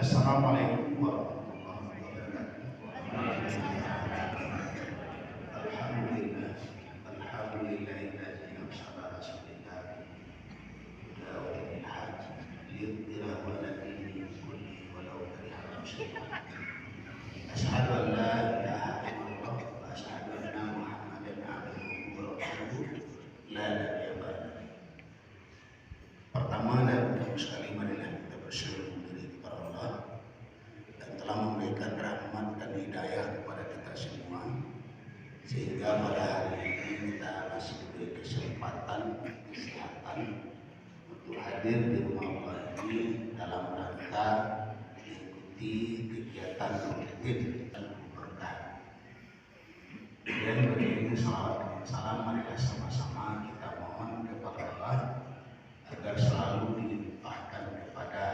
Assalamualaikum warahmatullahi wabarakatuh. Alhamdulillah, alhamdulillahilladzi arsala rasulahu ila ulil haq liyudhhirahu 'ala dini kullihi walau karihal musyrikun. Asyhadu an la ilaha illallah wa asyhadu anna Muhammadan abduhu wa rasuluhu la nabiyya ba'dahu. Pertama dan utama sekali marilah kita bersyukur kepada Allah yang telah memberikan rahmat dan hidayah kepada kita semua, sehingga pada hari ini kita masih diberi kesempatan, kesehatan untuk hadir di rumah Allah ini dalam rangka mengikuti kegiatan rutin dan berkah. Dan beriring salawat dan salam, marilah sama-sama kita mohon kepada Allah agar selalu dilimpahkan kepada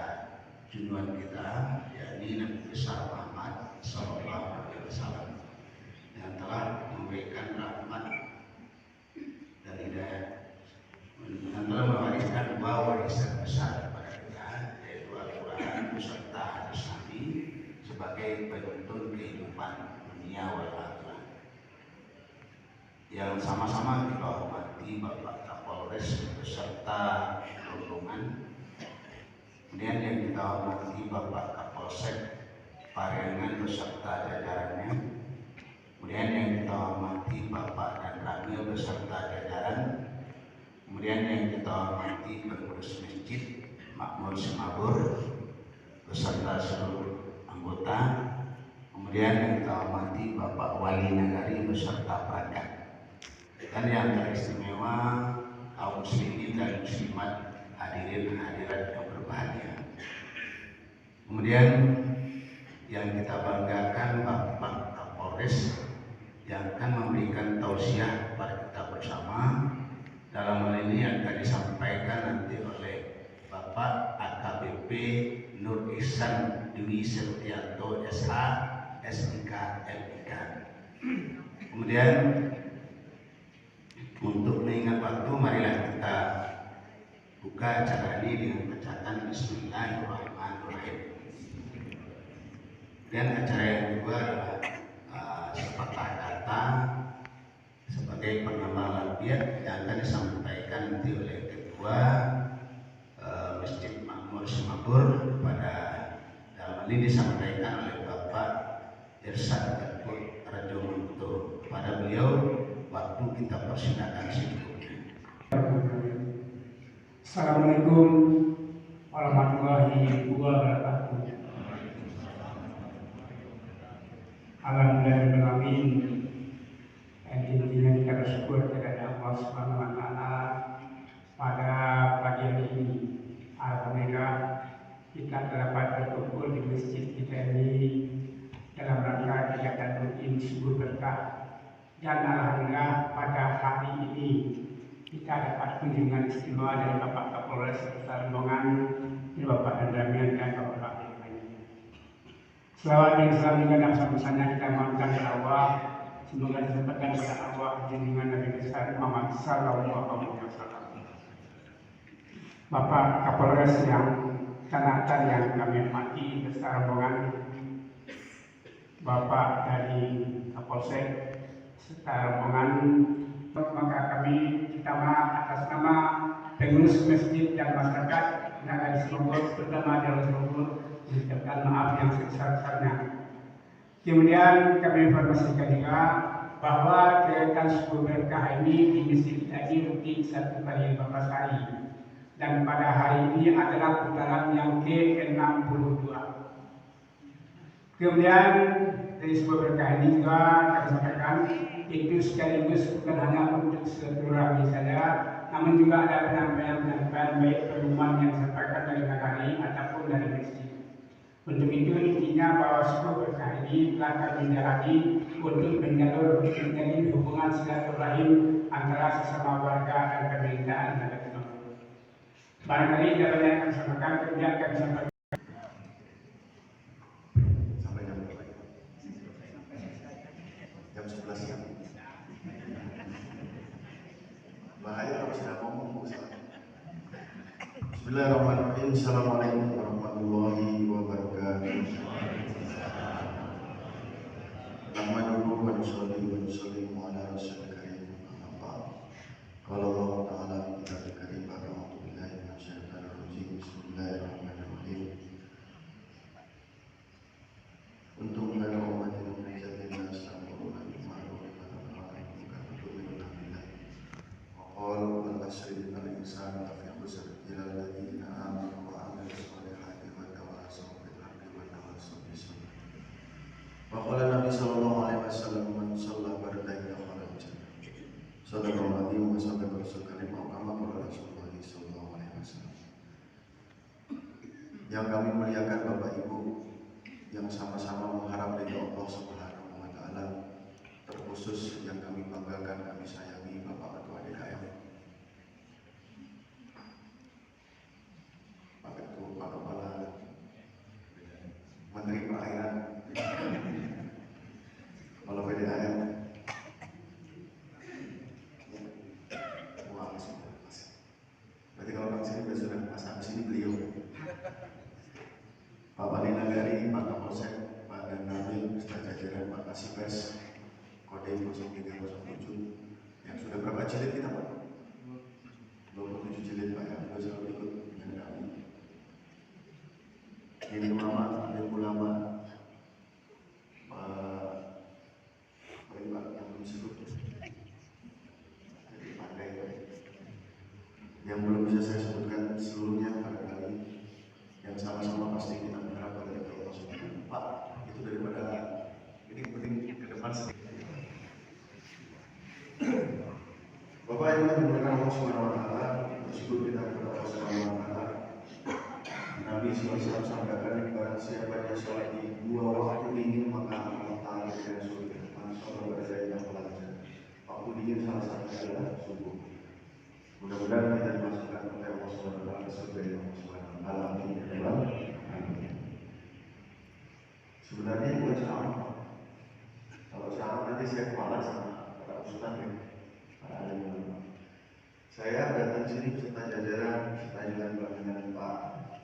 junjungan kita, yakni Nabi besar Muhammad Sallallahu Alaihi Wasallam, yang telah memberikan rahmat dan hidayah, yang telah mewariskan dua warisan besar kepada kita, yaitu Al-Quran beserta hadis Nabi sebagai penuntun kehidupan dunia wal akhirah. Yang sama-sama kita hormati Bapak Kapolres beserta rombongan, kemudian yang kita hormati Bapak Kapolsek Pariangan beserta jajarannya, kemudian yang kita hormati Bapak dan Ramil beserta jajaran, kemudian yang kita hormati pengurus masjid Makmur Semabur beserta seluruh anggota, kemudian yang kita hormati Bapak Wali Nagari beserta perangkat, dan yang teristimewa kaum muslimin dan muslimat, hadirin hadirat yang berbahagia. Kemudian yang kita banggakan Bapak Kapolres yang akan memberikan tausiah kepada kita bersama. Dalam hal ini akan disampaikan nanti oleh Bapak AKBP Nur Ihsan Dwi Setianto SH SIK MIK. Kemudian untuk mengingat waktu, marilah kita buka acara ini dengan bacaan Bismillahirrahmanirrahim. Dan acara yang kedua adalah sepatah kata sebagai penambah lafiat yang akan disampaikan nanti oleh Ketua Masjid Makmur Semabur, kepada dalam ini disampaikan oleh Bapak Irsyad Gatut Rajomunto. Kepada beliau waktu kita persilakan secukupnya. Assalamualaikum warahmatullahi wabarakatuh. Alhamdulillahirrahmanirrahim. Intinya kita bersyukur kepada Allah Subhanahu wa Ta'ala pada pagi hari ini. Alhamdulillah kita dapat berkumpul di masjid kita ini dalam rangka kegiatan rutin subuh berkah. Dan alhamdulillah pada hari ini kita dapat kunjungan istimewa dari Bapak Kapolres beserta rombongan, Bapak dan Ramil dan Bapak lainnya. Selawat dan salam juga dan sama-sama kita mohonkan kepada Allah, semoga disempatkan kepada Allah junjungan Nabi besar Muhammad Sallallahu Alaihi Wasallam. Bapak Kapolres yang sanatan yang kami hormati beserta rombongan, Bapak dari Kapolsek serta rombongan, maka kami minta maaf atas nama pengurus masjid dan masyarakat Nagari Semabur, terutama Jalur Semabur, mengucapkan maaf yang sebesar-besarnya. Kemudian kami informasikan juga bahwa kegiatan subuh berkah ini di masjid kita ini rutin 1 kali 14 hari, dan pada hari ini adalah putaran yang ke-62. Kemudian dari sebuah berkah ini juga kami sampaikan itu sekaligus bukan hanya untuk silaturahmi saja, namun juga ada penyampaian baik pengumuman yang disampaikan dari nagari ataupun dari masjid. Untuk itu intinya bahwa sebuah berkah ini telah kami jalani untuk menjalin hubungan silaturahim antara sesama warga dan pemerintahan Nagari Semabur. Barangkali ada banyak yang kami sampaikan, kemudian kami sampaikan. Jam 11 siang. Bahaya kalau sudah ngomong, Bu. Bismillahirrahmanirrahim. Assalamualaikum warahmatullahi wabarakatuh. Nahmaduhu wa nusalli wa nusallimu ala rasulil karim. Amma ba'd. Qala Allah Ta'ala fi kitabih karim ba'da a'udzu billahi minasy syaithanir rajim. Bismillahirrahmanirrahim. Untuk pada umat yang menjadikan astamuruna bil ma'ruf wa nahy 'anil munkar wa tu'minuna billah. Wa qala wal 'asri innal insana lafi khusr illa alladziina aamanu wa 'amilus shalihati wa tawassaw bil haqqi wa tawassaw bis sabr. Wa qala Nabi sallallahu alaihi wasallam man shalla bardayni khalal jannah. Sadaqallahu alaihi wa sadaqa rasul karim wa kama qala Rasulullah sallallahu alaihi wasallam. Yang kami muliakan Bapak Ibu yang sama-sama mengharap ridha Allah Subhanahu wa taala, terkhusus yang kami banggakan, kami sayangi Bapak Ketua DKM, Pak Ketua, Pak Kepala Menteri Perairan, Kepala PDAM, berarti kalau orang sini sudah pasang sini beliau, Pak Wali Nagari, Pak Kapolsek, Pak Danramil, beserta jajaran Pak Kasibes, Kodim 0307, yang sudah berapa jilid kita Pak? 27 jilid Pak, yang sudah selalu ikut dengan kami. Ini ulama, Pak yang belum disebut, jadi pandai Pak. Yang belum bisa saya sebutkan seluruhnya barangkali, yang sama-sama pasti kita mengharap pada Allah Subhanahu. Pak, itu daripada ini penting ke depan sedikit. Bapak Ibu yang dimuliakan Allah Subhanahu wa taala, bersyukur kita kepada Allah Subhanahu wa taala. Nabi SAW sampaikan, barang siapa yang sholat di dua waktu dingin maka Allah Ta'ala dengan surga. Sholat berdaya yang pelajar. Waktu dingin salah satunya adalah subuh. Mudah-mudahan kita dimasukkan oleh Allah Subhanahu wa taala ke surga yang Subhanahu wa taala. Amin. Sebenarnya bukan ceramah. Kalau ceramah nanti saya kepala sama para ustaz ya, para alim ulama. Saya datang sini beserta jajaran, beserta jalan dengan Pak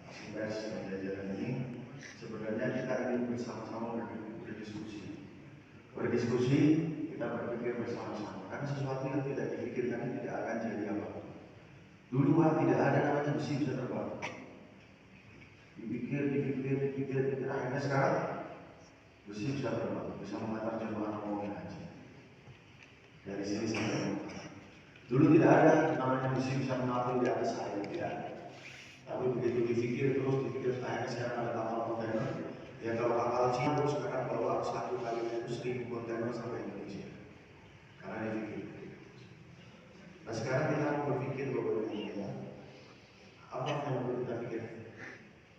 Kasibes dan jajaran ini. Sebenarnya kita ingin bersama-sama berdiskusi, kita berpikir bersama-sama. Karena sesuatu yang tidak dipikirkan tidak akan jadi apa. Dulu Pak tidak ada namanya besi bisa terbang. Dipikir, akhirnya sekarang besi bisa terbang, bisa mengantar jemaah rombongan haji. Dari sini sampai Mekah. Dulu tidak ada namanya besi bisa mengapung di atas air, tidak ada. Tapi begitu dipikir akhirnya sekarang ada kapal kontainer. Ya kalau kapal Cina terus sekarang bawa satu kalinya itu 1000 kontainer sampai Indonesia. Karena dipikir. Nah sekarang kita mau berpikir bahwa ini apa yang perlu kita pikir?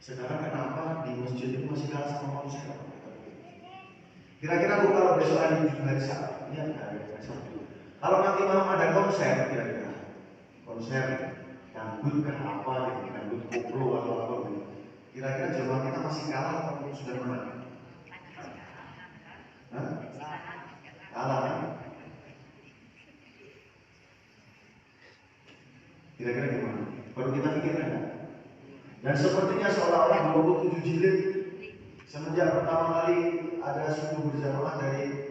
Sekarang kenapa di masjid itu masih kalah sama manusia? Kira-kira kalau besok hari Sabtu, ini hari Sabtu. Kalau nanti malam ada konser, kira-kira konser dangdut kan apa, dangdut koplo atau apa gitu. Kira-kira jemaah kita masih kalah atau sudah menang? Kalah kan? Kira-kira gimana? Baru kita pikirkan kan? Dan sepertinya seolah-olah 27 jilid semenjak pertama kali ada subuh berjamaah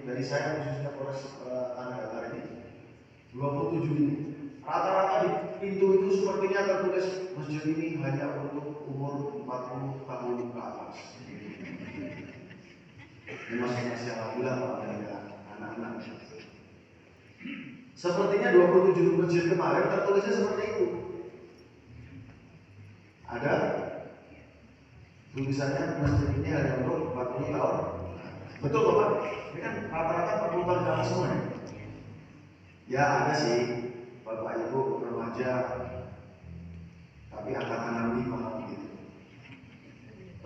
dari saya khususnya Polres Tanah Datar ini 27 ini. Rata-rata di pintu itu sepertinya tertulis masjid ini hanya untuk umur 40 tahun ke atas. Ini masih alhamdulillah ada anak-anak. Sepertinya 27 masjid kemarin tertulisnya seperti itu. Ada tulisannya masjid ini hanya untuk 40 tahun. Betul Bapak? Ini kan rata-rata 40 tahun ke atas semua ya? Ya ada sih Bapak Ibu remaja, tapi angkatan 65 gitu.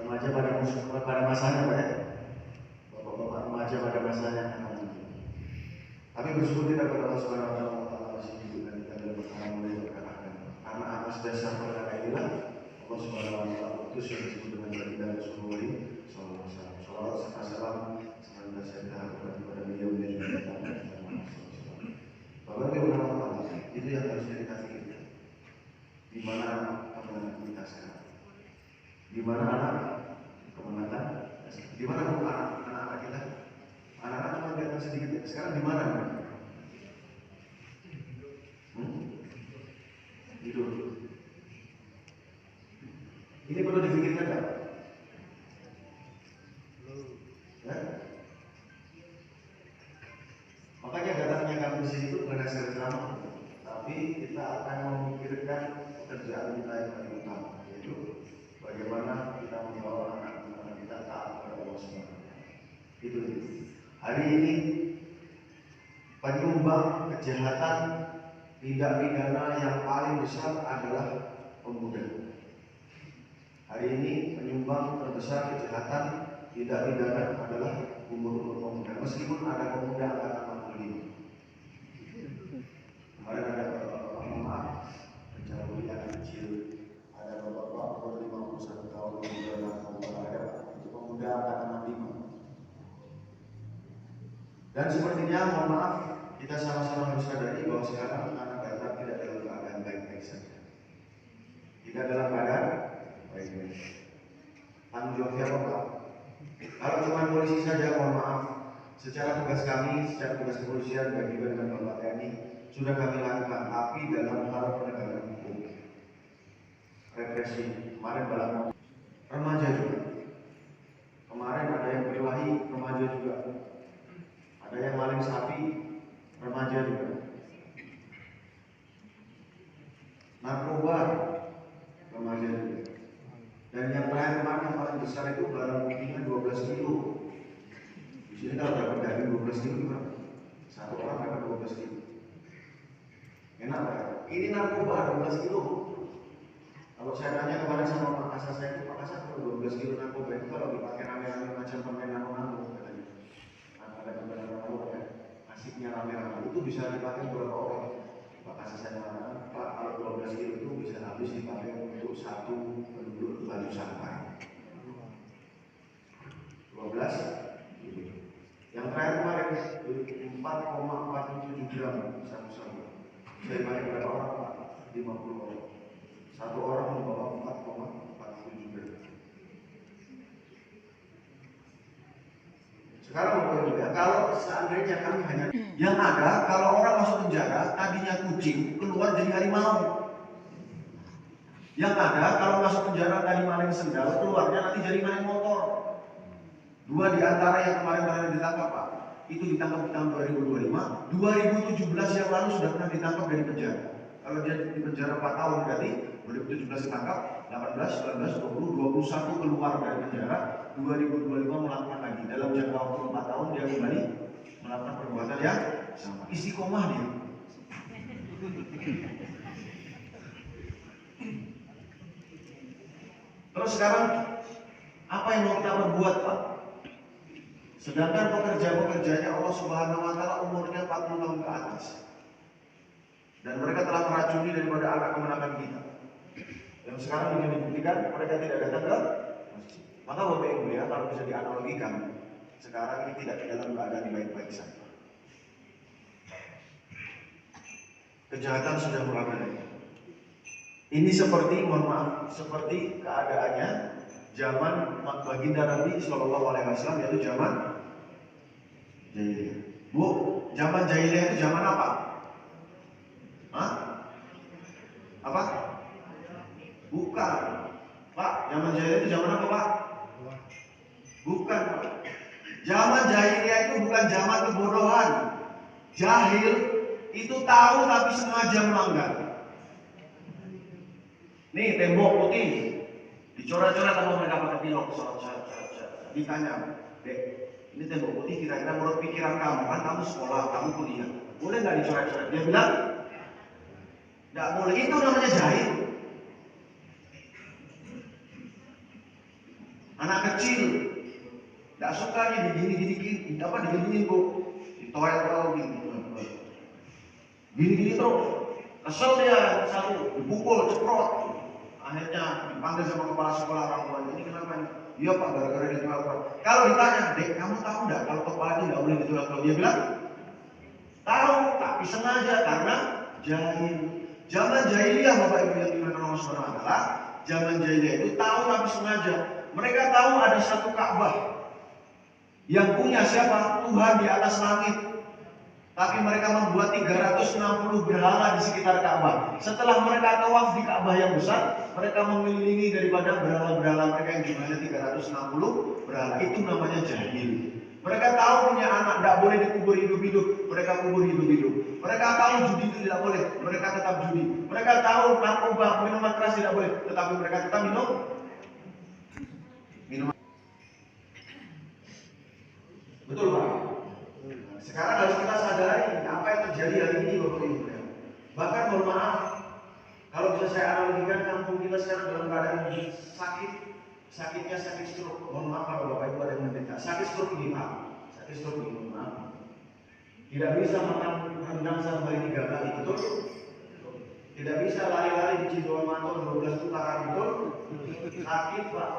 Remaja pada masanya Pak ya? Bapak-bapak remaja pada masanya angkatan 65. Tapi bersyukur kita kepada Allah Subhanahu wa taala masih hidup dan kita dalam berkaram mulai berkarakan. Karena atas dasar perkara inilah Allah Subhanahu wa taala utus yang disebut dengan baginda Rasulullah sallallahu alaihi wasallam. Salawat serta salam senantiasa kepada beliau dan juga kepada Bapak Ibu itu yang harusnya kita pikirkan. Di mana kemenangan kita Di mana anak kemenangan? Di mana anak-anak kita? Anak-anak cuma kelihatan sedikit ya. Sekarang di mana? Itu. Ini perlu dipikirkan tak? Ya? Makanya datangnya kami di sini itu bukan hasil ceramah, tapi kita akan memikirkan pekerjaan kita yang paling utama, yaitu bagaimana kita membawa anak-anak kita taat kepada Allah SWT. Itu. Hari ini penyumbang kejahatan tindak pidana yang paling besar adalah pemuda. Hari ini penyumbang terbesar kejahatan tindak pidana adalah umur pemuda. Meskipun ada pemuda angkatan 45. Kemarin ada bapak-bapak maaf, menjauhi anak kecil. Ada bapak-bapak umur 51 tahun yang ada itu pemuda angkatan 65. Dan sepertinya, mohon maaf, kita sama-sama harus sadari bahwa sekarang anak kita tidak dalam keadaan baik-baik saja. Tidak dalam keadaan baik-baik. Tanggung jawab siapa Pak? Kalau cuma polisi saja, mohon maaf, secara tugas kami, secara tugas kepolisian dan juga dengan Bapak TNI sudah kami lakukan, tapi dalam hal penegakan hukum, represi. Kemarin dalam remaja juga. Kemarin ada yang berkelahi, remaja juga. Ada yang maling sapi, remaja juga. Narkoba, remaja juga. Dan yang terakhir yang paling besar itu barang buktinya 12 kilo. Di sini kalau dapat daging 12 kilo gimana? Satu orang dapat 12 kilo. Enak Pak? Ini narkoba 12 kilo. Kalau saya tanya kepada sama Pak Kasar saya itu, Pak Kasar kalau 12 kilo narkoba itu kalau dipakai rame-rame macam permen nano-nano katanya. Ada permen-nano ya, asiknya rame-rame itu bisa dipakai berapa orang? Pak Kasar saya mengatakan, Pak kalau 12 kilo itu bisa habis dipakai untuk satu penduduk baju sampai 12. Yang terakhir kemarin 4,47 gram sabu-sabu. Saya pakai berapa orang Pak? 50 orang. Satu orang membawa 4,47 gram. Sekarang Bapak Ibu ya, kalau seandainya kami hanya yang ada, kalau orang masuk penjara tadinya kucing keluar jadi harimau. Yang ada kalau masuk penjara tadi maling sendal keluarnya nanti jadi maling motor. Dua di antara yang kemarin ditangkap Pak, itu ditangkap di tahun 2025, 2017 yang lalu sudah pernah ditangkap dari penjara. Kalau dia di penjara 4 tahun berarti 2017 ditangkap, 18, 19, 20, 21 keluar dari penjara, 2025 melakukan lagi. Dalam jangka waktu 4 tahun dia kembali melakukan perbuatan yang sama. Istiqomah dia. Terus sekarang apa yang mau kita perbuat Pak? Sedangkan pekerja-pekerjanya Allah Subhanahu wa Ta'ala umurnya 40 tahun ke atas. Dan mereka telah meracuni daripada anak kemenakan kita. Yang sekarang ingin dibuktikan mereka tidak datang ke masjid. Maka Bapak Ibu ya, kalau bisa dianalogikan, sekarang ini tidak dalam keadaan baik-baik saja. Kejahatan sudah mulai. Ini seperti, mohon maaf, seperti keadaannya zaman baginda Nabi Shallallahu Alaihi Wasallam, yaitu zaman jahiliyah. Bu, zaman jahiliyah itu zaman apa? Hah? Apa? Bukan, Pak. Zaman jahiliyah itu zaman apa, Pak? Bukan, Pak. Zaman jahiliyah itu bukan zaman kebodohan. Jahil itu tahu tapi sengaja melanggar. Nih tembok putih, dicoret-coret sama mereka pakai pilok, ditanya, Dek, ini tembok putih kira-kira menurut pikiran kamu, kan kamu sekolah, kamu kuliah, boleh nggak dicoret-coret? Dia bilang, nggak boleh. Itu namanya jahil. Anak kecil, nggak suka nih digini-gini, apa digini-gini bu, ditoel gini-gini terus, kesel dia satu, dipukul, ceprot. Akhirnya dipanggil sama kepala sekolah orang tuanya, ini kenapa nih? Iya Pak, gara-gara ditoel. Kalau ditanya, Dek, kamu tahu nggak kalau kepala ini nggak boleh ditoel? Kalau dia bilang, tahu, tapi sengaja karena jahil. Zaman jahiliyah Bapak Ibu yang dimakan Allah Subhanahu wa Ta'ala, zaman jahiliyah itu tahu tapi sengaja. Mereka tahu ada satu Ka'bah yang punya siapa? Tuhan di atas langit. Tapi mereka membuat 360 berhala di sekitar Ka'bah. Setelah mereka tawaf di Ka'bah yang besar, mereka mengelilingi daripada berhala-berhala mereka yang jumlahnya 360 berhala. Itu namanya jahil. Mereka tahu punya anak tidak boleh dikubur hidup-hidup, mereka kubur hidup-hidup. Mereka tahu judi itu tidak boleh, mereka tetap judi. Mereka tahu narkoba, minuman keras tidak boleh, tetapi mereka tetap minum. Betul Pak? Sekarang harus kita sadari apa yang terjadi hari ini Bapak Ibu. Bahkan mohon maaf, kalau bisa saya analogikan kampung kita sekarang dalam keadaan sakitnya sakit stroke. Mohon maaf kalau Bapak Ibu ada yang menderita sakit stroke ini Pak. Sakit stroke ini mohon maaf. Tidak bisa makan rendang sampai 3 kali, betul? Tidak bisa lari-lari di Cidoan Mantor 12 putaran, betul? Sakit Pak.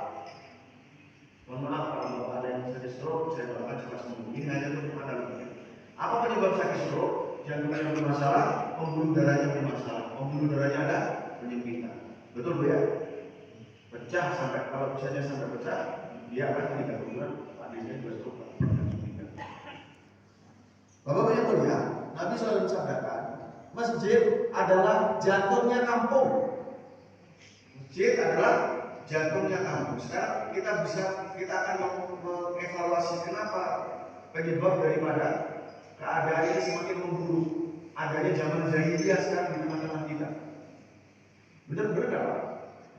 Mohon maaf kalau Bapak ada yang sakit stroke, saya doakan cepat sembuh. Ini hanya untuk analogi. Apa penyebab sakit stroke? Jantungnya yang bermasalah, pembuluh darahnya bermasalah. Pembuluh darahnya ada penyempitan. Betul Bu ya? Pecah sampai, kalau misalnya sampai pecah, dia akan meninggal dunia. Pak Dirjen juga stroke. Bapak yang mulia, Nabi SAW mensabdakan, masjid adalah jantungnya kampung. Masjid adalah jantungnya kampung. Sekarang kita akan mengevaluasi kenapa penyebab daripada keadaan ini semakin memburuk. Adanya zaman jahiliyah sekarang di tengah-tengah kita. Benar-benar nggak Pak?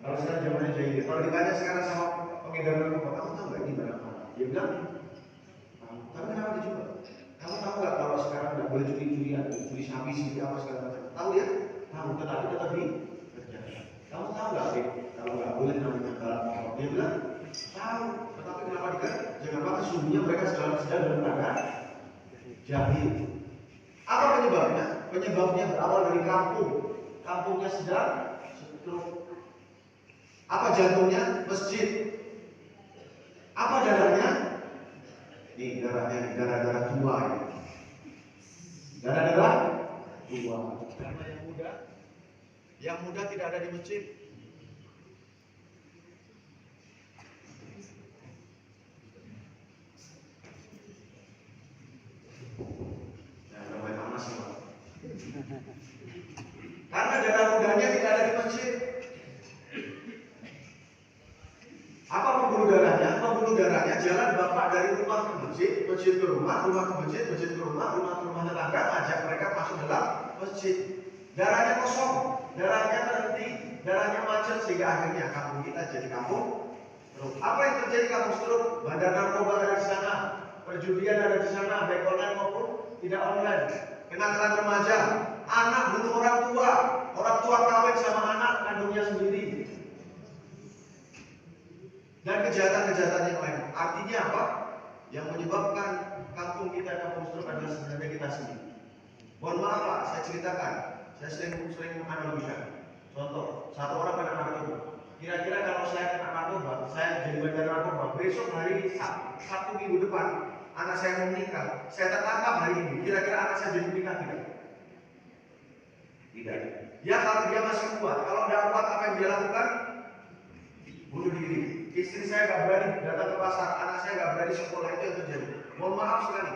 Kalau sekarang zamannya jahiliyah, kalau ditanya sekarang sama pengedar narkoba, kamu tahu nggak ini barang mana? Dia bilang, tapi kenapa dijual? Kamu tahu nggak kalau sekarang nggak boleh curi-curian, curi sapi, curi apa segala macam? Tahu ya? Tahu, tetapi tetap dikerjakan. Kamu tahu nggak sih kalau nggak boleh namanya galak? Dia bilang, tahu, tetapi kenapa dikerjakan? Jangan lupa sesungguhnya mereka sedang dalam keadaan jahil. Apa penyebabnya? Penyebabnya berawal dari kampung. Kampungnya sedang stroke. Apa jantungnya? Masjid. Apa darahnya? Ini darahnya darah-darah tua ya. Darah-darah tua. Karena yang muda tidak ada di masjid. Karena darah mudanya tidak ada di masjid. Apa pembuluh darahnya? Pembuluh darahnya jalan bapak dari rumah ke masjid, masjid ke rumah ke masjid, masjid ke rumah ke rumah tetangga, ajak mereka masuk dalam masjid. Darahnya kosong, darahnya terhenti, darahnya macet sehingga akhirnya kampung kita jadi kampung stroke. Apa yang terjadi kampung stroke? Bandar narkoba ada di sana, perjudian ada di sana, baik online maupun tidak online. Kenakalan remaja, anak bunuh orang tua kawin sama anak kandungnya sendiri. Dan kejahatan-kejahatan yang lain. Artinya apa? Yang menyebabkan kampung kita kampung stroke adalah sebenarnya kita sendiri. Mohon maaf Pak, saya ceritakan. Saya sering menganalogikan. Contoh, satu orang kena narkoba. Kira-kira kalau saya kena narkoba, saya jadi bandar narkoba. Besok hari Sabtu minggu depan, anak saya mau menikah. Saya tertangkap hari ini. Kira-kira anak saya jadi menikah tidak? Tidak. Ya kalau dia masih kuat. Kalau tidak kuat, apa yang dia lakukan? Bunuh diri. Istri saya nggak berani datang ke pasar, anak saya nggak berani sekolah, itu yang terjadi. Mohon maaf sekali.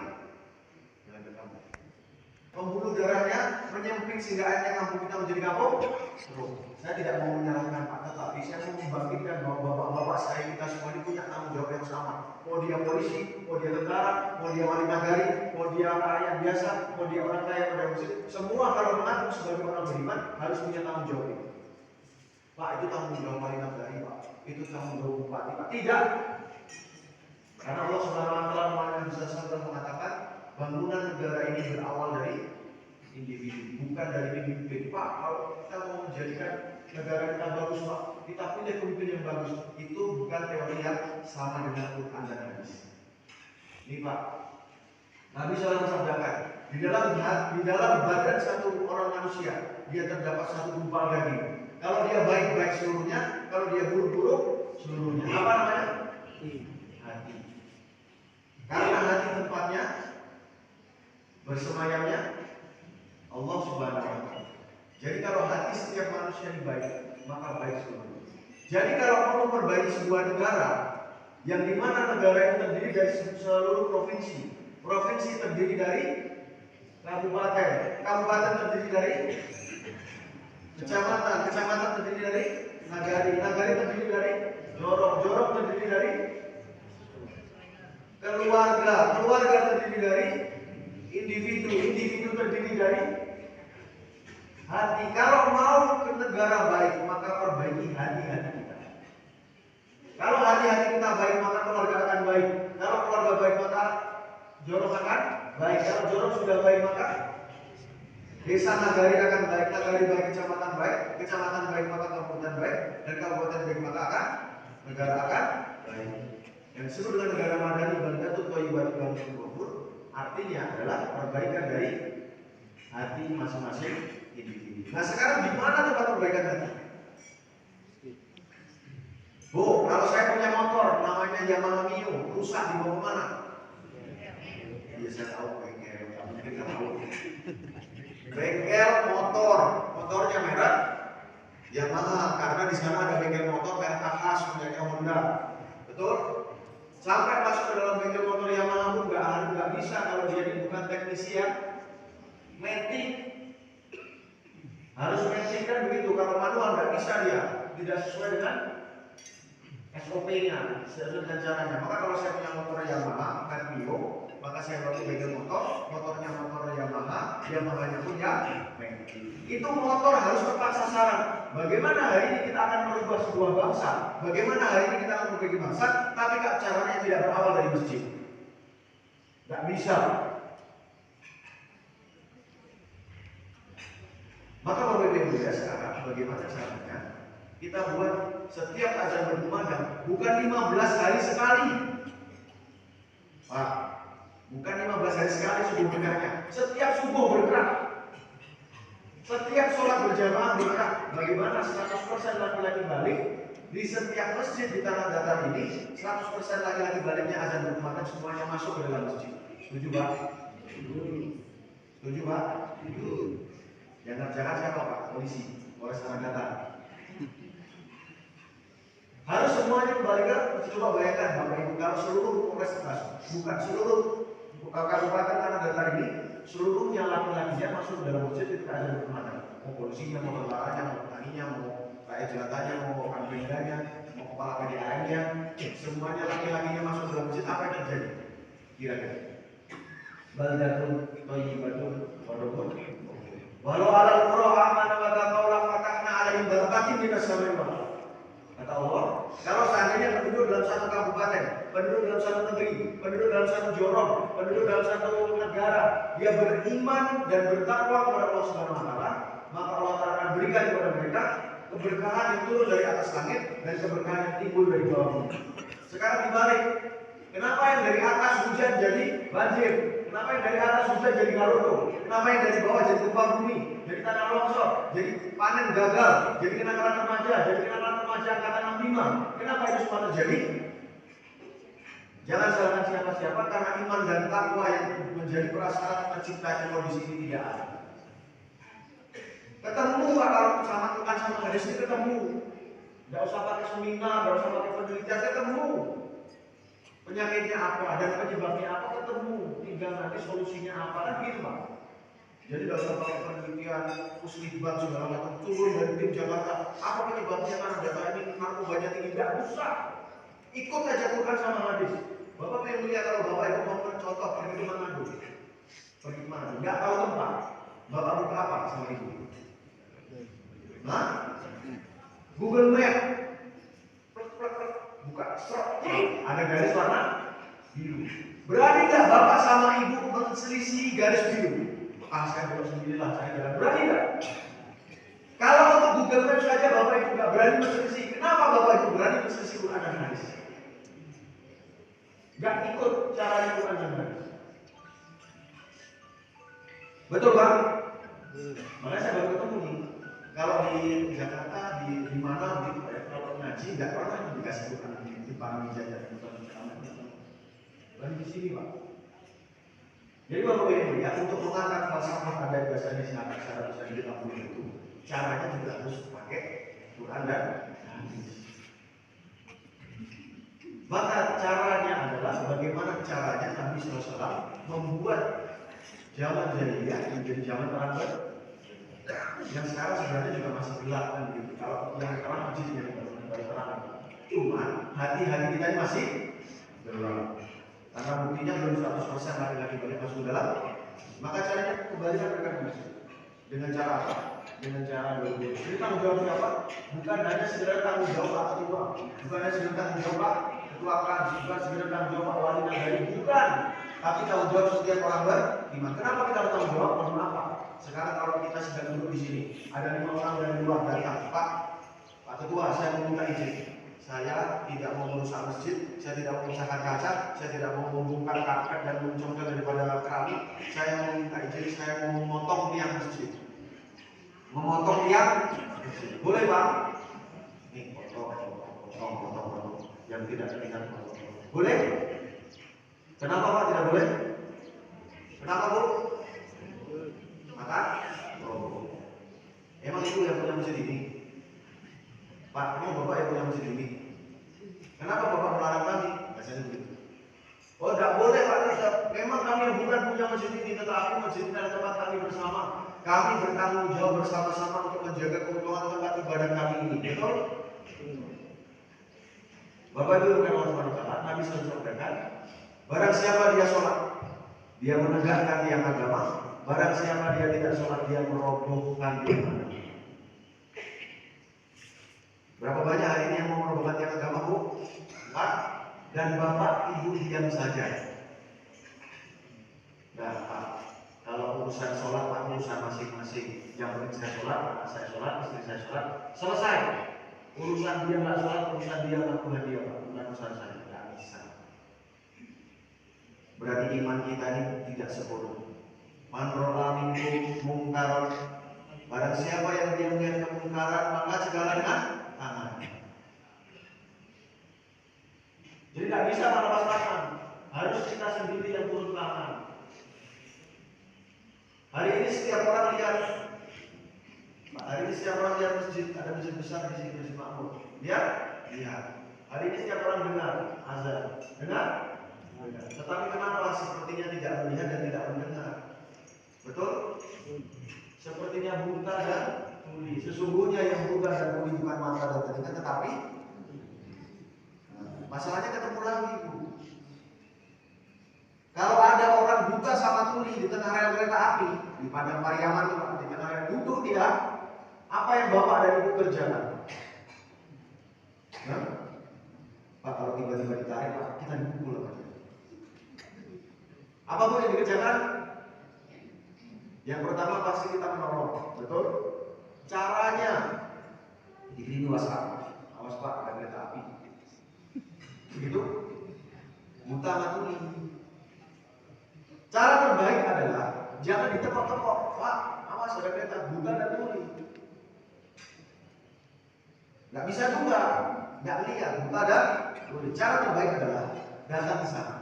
Pembuluh darahnya menyempit sehingga akhirnya kampung kita menjadi kampung stroke. Saya tidak mau menyalahkan Pak, tetapi saya mau membangkitkan bahwa bapak-bapak saya kita semua ini punya tanggung jawab yang sama. Mau dia polisi, mau dia tentara, mau dia wali nagari, mau dia rakyat biasa, mau dia orang kaya, mau dia muslim, semua kalau mengaku sebagai orang beriman harus punya tanggung jawab itu. Pak, itu tanggung jawab wali nagari Pak, itu tanggung jawab bupati Pak. Tidak. Karena Allah Subhanahu wa taala melalui Nabi mengatakan bangunan negara ini berawal dari individu, bukan dari pemimpin. Pak, kalau kita mau menjadikan negara kita bagus Pak, kita pilih pemimpin yang bagus. Itu bukan teori yang sama dengan Quran dan hadis. Ini Pak, Nabi SAW mensabdakan, di dalam badan satu orang manusia, dia terdapat satu gumpal daging. Kalau dia baik-baik seluruhnya, kalau dia buruk-buruk seluruhnya. Apa namanya? Hati. Karena hati tempatnya bersemayamnya Allah Subhanahu wa taala. Jadi kalau hati setiap manusia ini baik, maka baik seluruhnya. Jadi kalau mau memperbaiki sebuah negara, yang dimana negara itu terdiri dari seluruh provinsi, provinsi terdiri dari kabupaten, kabupaten terdiri dari kecamatan, kecamatan terdiri dari nagari, nagari terdiri dari jorong, jorong terdiri dari keluarga, keluarga terdiri dari individu, individu terdiri dari hati. Kalau mau ke negara baik, maka perbaiki hati-hati kita. Kalau hati-hati kita baik, maka keluarga akan baik. Kalau keluarga baik, maka jorong akan baik. Kalau jorong sudah baik, maka desa nagari akan baik. Nagari baik, kecamatan baik. Kecamatan baik, maka kabupaten baik. Dan kabupaten baik, maka akan negara akan baik. Yang disebut dengan negara madani, Baldatun Thayyibatun wa Rizqun Ghafur, artinya adalah perbaikan dari hati masing-masing individu. Nah, sekarang di mana tempat perbaikan hati? Bu, kalau saya punya motor namanya Yamaha Mio, rusak dibawa kemana? Iya, saya tahu bengkel, mungkin nggak tahu. Bengkel motor, motornya merek Yamaha, karena di sana ada bengkel motor merek khas punya Honda, betul? Sampai masuk ke dalam bengkel motor Yamaha pun nggak bisa kalau dia bukan teknisi yang metik. Harus metik kan begitu, kalau manual nggak bisa dia, tidak sesuai dengan SOP-nya, sesuai dengan caranya. Maka kalau saya punya motor Yamaha, Mio, maka saya bawa bengkel motor, motornya motor Yamaha, Yamaha-nya punya metik. Itu motor harus tepat sasaran. Bagaimana hari ini kita akan merubah sebuah bangsa? Bagaimana hari ini kita akan memperbaiki bangsa? Tapi caranya tidak berawal dari masjid. Tidak bisa. Maka Bapak Ibu yang mulia sekarang, bagaimana caranya? Kita buat setiap azan berkumandang bukan 15 hari sekali. Pak, bukan 15 hari sekali subuh bergeraknya. Setiap subuh bergerak. Setiap sholat berjamaah bergerak. Bagaimana 100% laki-laki balik di setiap masjid di tanah datar ini, 100% laki-laki baliknya azan berkumandang semuanya masuk ke dalam masjid. Setuju Pak? Setuju Pak? Yang ngerjakan siapa Pak? Polisi, Polres Tanah Datar. Harus semuanya kembali ke, coba bayangkan Bapak Ibu, kalau seluruh Polres bukan seluruh kabupaten Tanah Datar ini, seluruhnya laki-lakinya masuk ke dalam masjid itu azan berkumandang. Mau polisinya, mau tentaranya, mau petaninya, mau rakyat jelatanya, mau pembedanya, mau kepala PDAM-nya, semuanya laki-lakinya masuk ke dalam masjid, apa yang terjadi? Kira-kira Baldatun Thayyibatun wa Rizqun Ghafur. Walau alal qura amana wa taqaw la fatahna alaihim barakatin minas samai wal ardh. Kata Allah, kalau seandainya penduduk dalam satu kabupaten, penduduk dalam satu negeri, penduduk dalam satu jorong, penduduk dalam satu negara, dia beriman dan bertakwa kepada Allah Subhanahu wa taala, maka Allah Taala akan berikan kepada mereka keberkahan yang turun dari atas langit dan keberkahan yang timbul dari bawah bumi. Sekarang dibalik, kenapa yang dari atas hujan jadi banjir? Kenapa yang dari atas hujan jadi ngaruh? Kenapa yang dari bawah jadi gempa bumi, jadi tanah longsor, jadi panen gagal, jadi kenakalan remaja, jadi kenakalan remaja angkatan 65? Kenapa itu semua terjadi? Jangan salahkan siapa-siapa, karena iman dan takwa yang menjadi prasyarat terciptanya kondisi ini tidak ada. Ketemu Pak, kalau sama Quran sama hadis ini ketemu. Tidak usah pakai seminar, tidak usah pakai penelitian, ketemu. Penyakitnya apa dan penyebabnya apa ketemu. Tinggal nanti solusinya apa kan gitu Pak. Jadi tidak usah pakai penelitian, muslibat segala macam, turun dari tim Jakarta. Apa penyebabnya karena data ini narkobanya tinggi? Tidak usah. Ikut aja Quran sama hadis. Bapak yang melihat kalau Bapak itu mau mencontoh pergi ke Manado, pergi ke Manado, nggak tahu tempat. Bapak buka apa sama ibu? Nah, Google Map, buka, ada garis warna biru. Berani nggak Bapak sama ibu menselisih garis biru? Saya belum sendirilah, saya jalan. Berani nggak? Kalau untuk Google Map saja Bapak Ibu nggak berani menselisih, kenapa Bapak Ibu berani menselisih Quran dan hadis? Nggak ikut caranya Quran dan hadis. Betul Pak? Makanya saya baru ketemu nih. Kalau di Jakarta, di mana gitu ya, kalau ngaji nggak pernah dikasih Quran di depan meja dan di sini Pak. Jadi Bapak Ibu ya, untuk mengangkat falsafah ada bahasa Indonesia secara bisa 50 itu, caranya juga harus pakai Quran dan hadis. Maka caranya adalah bagaimana caranya Nabi SAW membuat zaman jahiliyah menjadi zaman terang yang sekarang sebenarnya juga masih gelap kan gitu. Kalau yang terang masih yang baru terang. Cuma hati-hati kita ini masih gelap. Karena buktinya belum 100% laki-laki banyak masuk dalam. Maka caranya kembalikan mereka ke masjid. Dengan cara apa? Dengan cara dulu. Jadi tanggung jawab siapa? Bukan hanya sekedar tanggung jawab Pak Ketua, bukan hanya sekedar tanggung jawab Pak Ketua Kans, bukan sekedar tanggung jawab Pak Wali Nagari, bukan. Tapi tanggung jawab setiap orang beriman. Kenapa kita harus tanggung jawab? Mohon maaf Pak. Sekarang kalau kita sedang duduk di sini, ada 5 orang dari luar datang, Pak Ketua, saya meminta izin. Saya tidak mau merusak masjid, saya tidak mau memecahkan kaca, saya tidak mau membongkar karpet dan mencongkel daripada keramik. Saya mau minta izin, saya mau memotong tiang masjid. Memotong tiang masjid. Boleh Pak? Nih, potong. Yang tidak terlihat potong. Boleh? Kenapa Pak tidak boleh? Kenapa Bu? Maka, emang itu yang punya masjid ini? Pak, emang Bapak yang punya masjid ini? Kenapa Bapak melarang kami? Biasanya begitu. Oh, tidak boleh Pak. Memang kami yang bukan punya masjid ini, tetapi masjid ini adalah tempat kami bersama. Kami bertanggung jawab bersama-sama untuk menjaga keutuhan tempat ibadah kami ini. Betul? Bapak Ibu yang Allah Nabi SAW sampaikan, barang siapa dia sholat, dia menegakkan tiang agama. Barang siapa dia tidak sholat, dia merobohkan tiang agama. Berapa banyak hari ini yang mau merobohkan tiang agama, Bu? Pak dan Bapak Ibu diam saja. Nah, Pak, kalau urusan sholat, Pak, urusan masing-masing. Yang penting saya sholat, anak saya sholat, istri saya sholat, selesai. Urusan dia nggak sholat, urusan dia nggak Tuhan dia, Pak, bukan urusan saya. Nggak bisa. Berarti iman kita ini tidak sempurna. Man ra'a minkum mungkaran, barang siapa yang dia melihat kemungkaran, maka cegahlah dengan tangan. Jadi tidak bisa melepas tangan, harus kita sendiri yang turun tangan. Hari ini setiap orang lihat, masjid, ada masjid besar di sini, masjid makmur. Lihat. Hari ini setiap orang dengar azan, dengar. Tetapi kenapa sepertinya tidak melihat dan tidak mendengar? Betul? Sepertinya buta dan tuli. Sesungguhnya yang buta dan tuli bukan mata dan telinga, tetapi masalahnya ketemu lagi, Bu. Kalau ada orang buta sama tuli di tengah rel kereta api di Padang Pariaman, di tengah rel duduk dia, apa yang Bapak dan Ibu kerjakan? Pak, kalau tiba-tiba ditarik, Pak, kita dipukul. Apa Bu yang dikerjakan? Yang pertama pasti kita menolong, betul? Caranya diberi WhatsApp, awas Pak, ada kereta api. Begitu? Buta sama tuli. Cara terbaik adalah jangan ditepok-tepok, Pak, awas ada kereta, buta dan tuli. Nggak bisa juga, nggak lihat, buta dan tuli. Cara terbaik adalah datang ke sana,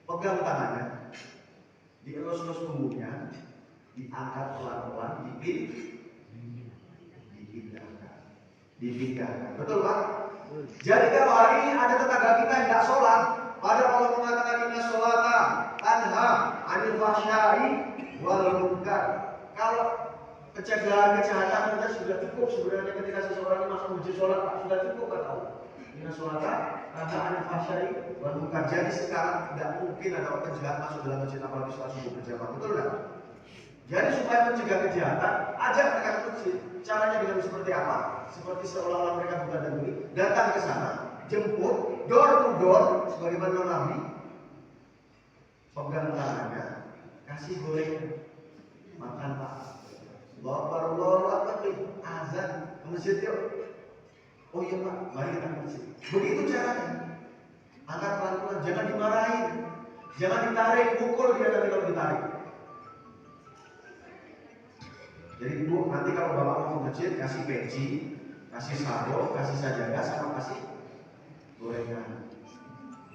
pegang tangannya, dielus-elus punggungnya, diangkat pelan-pelan, dipindahkan. Betul Pak? Jadi kalau hari ini ada tetangga kita yang tidak sholat, padahal Allah mengatakan inna sholata tanha 'anil fahsya'i wal munkar. Kalau pencegahan kejahatan saja sudah cukup sebenarnya ketika seseorang ini masuk masjid sholat, Pak, sudah cukup kan tahu? Inna sholata tanha 'anil fahsya'i wal munkar. Jadi sekarang tidak mungkin ada orang jahat masuk dalam masjid apalagi sholat subuh berjamaah. Betul kan? Jadi supaya mencegah kejahatan, ajak mereka ke masjid. Caranya dengan seperti apa? Seperti seolah-olah mereka bukan dan tuli, datang ke sana, jemput, door to door, sebagaimana Nabi, pegang tangannya, kasih goreng, makan Pak. Allahu Akbar, azan ke masjid yuk. Oh iya Pak, mari kita ke masjid. Begitu caranya. Angkat pelan-pelan, jangan dimarahin, jangan ditarik, pukul dia nanti kalau ditarik. Jadi Bu, nanti kalau Bapak mau ke masjid, kasih peci, kasih sarung, kasih sajadah, sama kasih gorengan.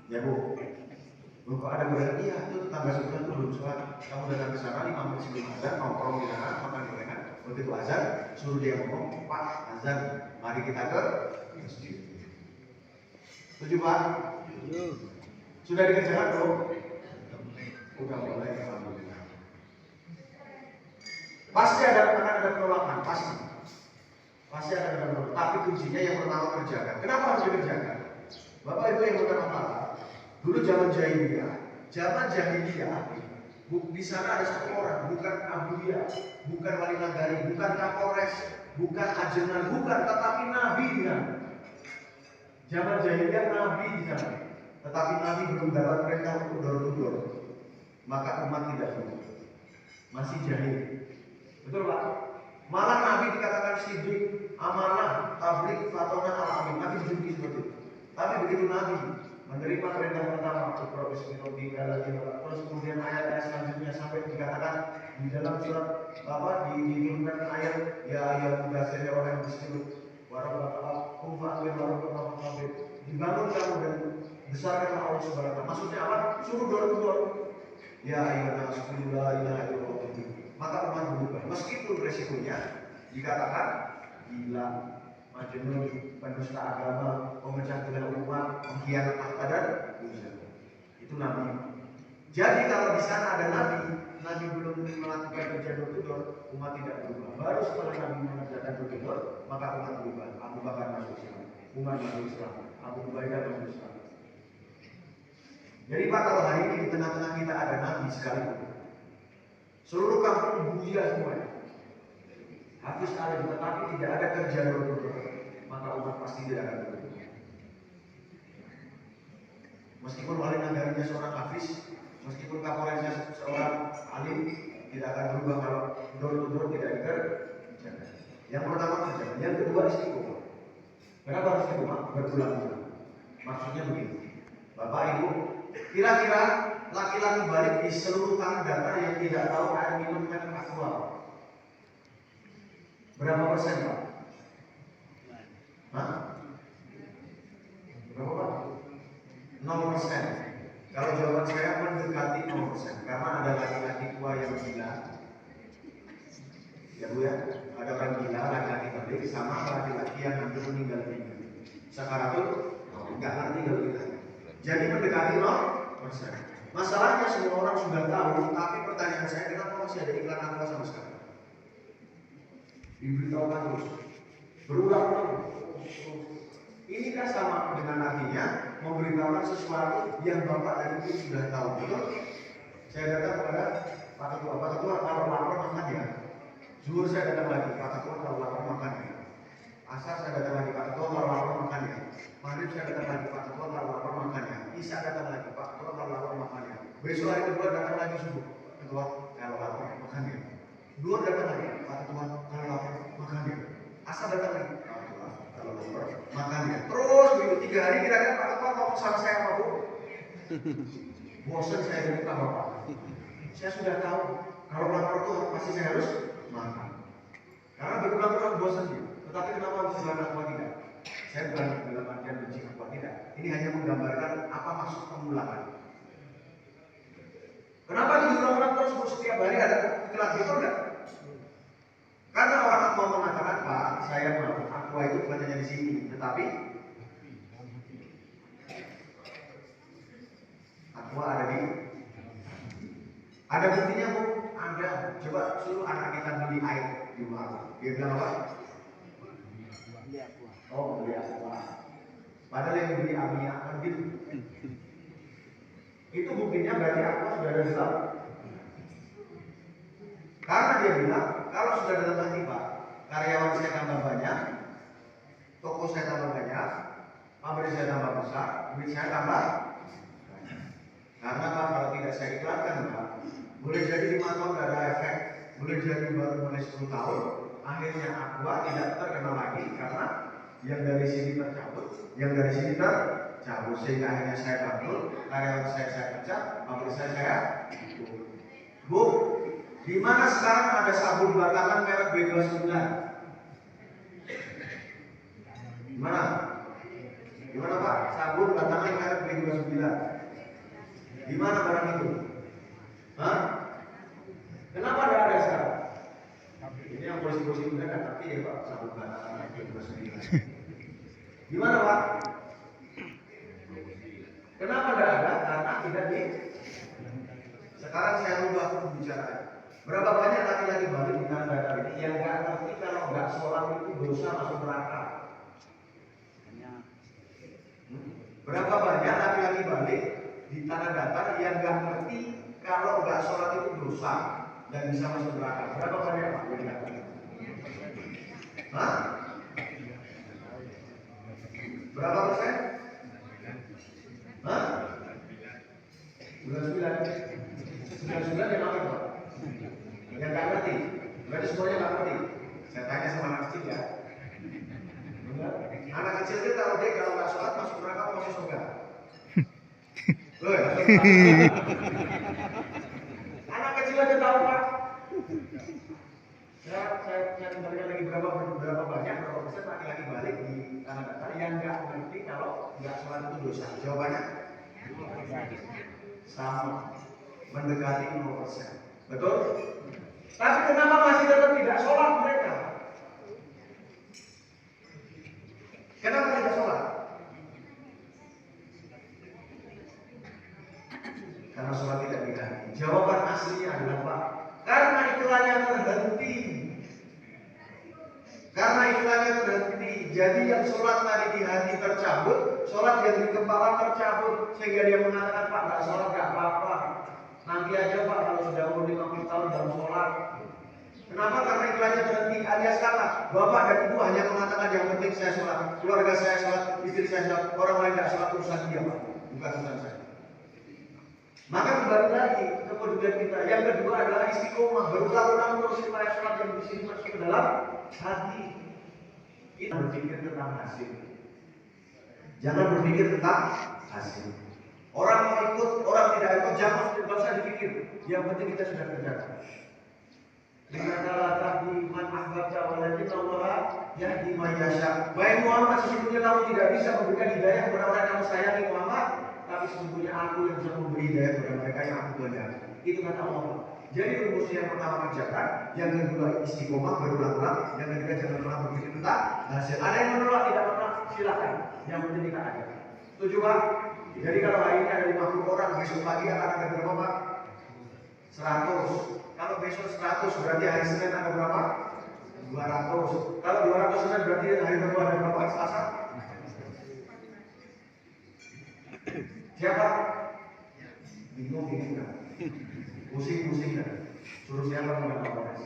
Ya Bu, kok ada gorengan? Iya, itu tetangga sebelah itu belum sholat. Kamu datang ke sana 5 menit sebelum azan, nongkrong di sana, makan gorengan. Begitu azan, suruh dia ngomong, Pak, azan, mari kita ke masjid. Setuju Pak? Sudah dikerjakan belum? Udah mulai, alhamdulillah. Pasti akan ada penolakan, pasti akan ada penolakan. Tapi kuncinya yang pertama kerjakan. Kenapa harus dikerjakan? Bapak Ibu yang bermanfaat. Dulu zaman jahiliyah, di sana ada satu orang, bukan Abdullah, bukan wali nagari, bukan Kapolres, bukan ajengan, bukan, tetapi Nabi dia. Zaman jahiliyah Nabi di sana, tetapi Nabi belum dapat perintah untuk door-to-door. Maka umat tidak tahu, masih jahil. Betul Pak? Malah Nabi dikatakan siddiq, amanah, tabligh, fatonah, al-amin. Nabi dijuluki seperti itu. Tapi begitu Nabi menerima perintah pertama terus kemudian ayat-ayat selanjutnya sampai dikatakan di dalam surat diturunkan ayat ya ayat mudasir ya orang yang disebut warahmatullahi wabarakatuh, dibangun kamu dan besarkan Allah Subhanahu wa taala. Maksudnya apa? Suruh door-to-door. Ya ayyuhan nasu la ilaha illallah. Maka umat berubah. Meskipun resikonya dikatakan gila, majnun, pendusta agama, pemecah belah umat, pengkhianat harta dan dunia. Itu Nabi. Jadi kalau di sana ada Nabi belum melakukan kerja door-to-door, umat tidak berubah. Baru setelah Nabi mengerjakan door-to-door, maka umat berubah. Abu Bakar masuk Islam, Umar masuk Islam, Abu Ubaidah masuk Islam. Jadi Pak, kalau hari ini di tengah-tengah kita ada Nabi sekalipun, seluruh kampung buia semuanya, Hafiz alim, tetapi tidak ada kerja door-to-door, maka umat pasti tidak akan berubah. Meskipun wali nagarinya seorang Hafiz, meskipun kapolresnya seorang alim, tidak akan berubah kalau door-to-door tidak dikerjakan. Yang pertama kerja, yang kedua istiqomah. Kenapa harus istiqomah? Berbulan-bulan. Maksudnya begini, Bapak Ibu, kira-kira laki-laki balik di seluruh tanah data yang tidak tahu air minum merek Aqua, berapa persen Pak? Hah? Berapa Pak? 0%. Kalau jawaban saya mendekati 0%, karena ada laki-laki tua yang gila. Ya Bu ya, ada orang gila, laki-laki balik sama laki-laki yang hampir meninggal dunia. Sekarang tuh nggak ngerti kalau kita. Jadi mendekati 0%. Masalahnya semua orang sudah tahu, tapi pertanyaan saya kenapa masih ada iklan Aqua sama sekali? Diberitahukan terus, berulang-ulang. Ini kan sama dengan artinya memberitahukan sesuatu yang Bapak dan Ibu sudah tahu. Betul? Saya datang kepada Pak Ketua, kalau lapar makan ya. Zuhur saya datang lagi, Pak Ketua kalau lapar makan ya. Asar saya datang lagi, Pak Ketua kalau lapar makan ya. Maghrib saya datang lagi, Pak Ketua kalau lapar makan ya. Isya datang lagi, Pak Ketua kalau lapar makan ya. Besok hari kedua datang lagi subuh, Ketua kalau lapar makan ya. Dua datang lagi, Pak Ketua kalau lapar makan ya. Asar datang lagi, Pak Ketua kalau lapar makan ya. Terus begitu 3 hari kira-kira Pak Ketua ngomong sama saya apa Bu? Bosan saya dari Bapak. Saya sudah tahu kalau lapar itu pasti saya harus makan. Karena berulang-ulang bosan dia. Tetapi kenapa harus bilang Aqua tidak? Saya bukan dalam artian benci Aqua tidak. Ini hanya menggambarkan apa maksud pengulangan. Kenapa diulang-ulang terus setiap hari ada iklan gitu enggak? Karena orang mau mengatakan Pak, saya mau Aqua itu bukan hanya di sini, tetapi Aqua ada buktinya Bu, ada. Coba suruh anak kita beli air di rumah. Dia bilang apa? Oh, beli Aqua. Padahal yang beli Amia kan gitu. Itu buktinya berarti Aqua sudah ada di dalam. Karena dia bilang, kalau sudah dalam hati Pak, karyawan saya tambah banyak, toko saya tambah banyak, pabrik saya tambah besar, duit saya tambah banyak. Karena Pak, kalau tidak saya iklankan Pak, boleh jadi 5 tahun tidak ada efek, boleh jadi baru mulai 10 tahun, akhirnya Aqua tidak terkenal lagi karena yang dari sini tercabut, yang dari sini tercabut, sehingga akhirnya saya bangkrut, karyawan saya pecat, pabrik saya Bu, di mana sekarang ada sabun batangan merek B29? Di mana? Di mana Pak? Sabun batangan merek B29. Di mana barang itu? Hah? Kenapa tidak ada sekarang? Ini yang polisi-polisi muda kan, tapi ya Pak, sabun batangan merek B29. Di mana Pak? Kenapa tidak ada? Karena tidak di. Sekarang saya rubah pembicaraan. Berapa banyak laki-laki balik di tanah datar ini yang nggak ngerti kalau nggak sholat itu dosa masuk neraka? Berapa banyak laki-laki balik di tanah datar yang nggak ngerti kalau nggak sholat itu dosa dan bisa masuk neraka? Berapa banyak Pak? Hah? Berapa persen? Hah? 99 yang apa Pak? Yang nggak ngerti? Berarti semuanya nggak ngerti? Saya tanya sama anak kecil ya. Benar? Anak kecil itu tahu deh kalau nggak sholat masuk neraka masuk surga. Loh, anak kecil aja tahu Pak. Saya kembalikan lagi berapa banyak berapa persen laki-laki balik di tanah datar yang nggak ngerti kalau nggak sholat itu dosa. Jawabannya sama, mendekati 0%. Betul? Tapi kenapa masih tetap tidak sholat mereka? Kenapa tidak sholat? Karena sholat tidak dihati. Jawaban aslinya adalah Pak, karena iklannya terhenti. Karena iklannya terhenti, jadi yang sholat tadi di hati tercabut, sholat yang di kepala tercabut, sehingga dia mengatakan Pak nggak sholat nggak apa-apa. Nanti aja Pak kalau sudah umur 50 tahun baru sholat. Kenapa? Karena iklannya terhenti. Alias kata, Bapak dan Ibu hanya mengatakan yang penting saya sholat, keluarga saya sholat, istri saya sholat, orang lain nggak sholat urusan dia Pak, bukan urusan saya. Maka kembali lagi kepedulian kita. Yang kedua adalah istiqomah, berulang-ulang terus supaya sholat yang di sini masuk ke dalam hati. Kita berpikir tentang hasil. Jangan berpikir tentang hasil. Orang mau ikut, orang tidak ikut, jangan usah dipikir. Yang penting kita sudah kerjakan. Dengan alasan di man ahbabta walakin Allah yahdi man yasha. Baik Muhammad, sesungguhnya kamu tidak bisa memberikan hidayah kepada orang yang kamu sayangi Muhammad, tapi sesungguhnya aku yang bisa memberi hidayah kepada mereka yang aku kehendaki. Itu kata Allah. Jadi rumus yang pertama kerjakan, yang kedua istiqomah berulang-ulang, yang ketiga jangan pernah berpikir tentang hasil. Ada yang menolak tidak pernah, silakan. Yang penting kita ada. Setuju Pak? Jadi kalau hari ini ada 50 orang, besok pagi akan ada berapa Pak? 100. Kalau besok 100 berarti hari Senin ada berapa? 200. Kalau 200 Senin berarti hari Rabu ada berapa? Selasa? Siapa? Bingung kan? Pusing kan? Suruh siapa mengenal Polres?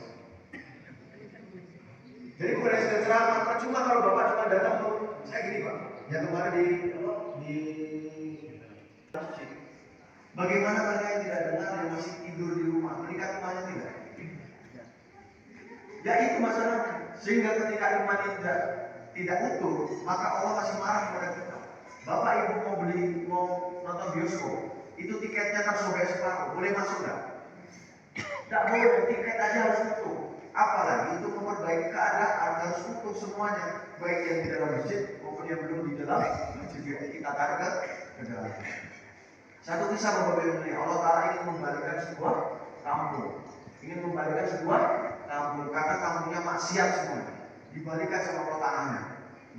Jadi bukan dari segala ceramah, percuma kalau Bapak cuma datang tuh. Saya gini Pak, yang kemarin di bagaimana mereka yang tidak dengar yang masih tidur di rumah, meningkat imannya tidak? Ya itu masalahnya. Sehingga ketika imannya tidak utuh, maka Allah masih marah kepada kita. Bapak Ibu mau nonton bioskop, itu tiketnya tersobek separuh, boleh masuk nggak? Tidak boleh, tiket aja harus utuh. Apalagi untuk memperbaiki keadaan harus utuh semuanya, baik yang di dalam masjid maupun yang belum di dalam masjid. Kita tarik ke dalam. Satu kisah Bapak Ibu, Allah Ta'ala ingin membalikkan sebuah kampung. Ingin membalikkan sebuah kampung karena kampungnya maksiat semua. Dibalikkan sama Allah tanahnya.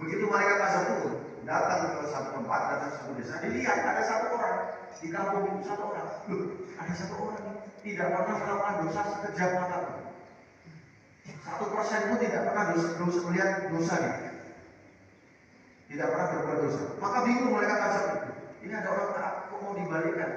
Begitu mereka pasang turun, datang ke satu tempat, datang ke satu desa, dilihat ada satu orang di kampung itu, satu orang. Loh, ada satu orang tidak pernah melakukan dosa sekejap mata. 1% pun tidak pernah melihat dosa nih. Tidak pernah berbuat dosa. Maka bingung mereka kasar itu. Ini ada orang taat kok mau dibalikkan.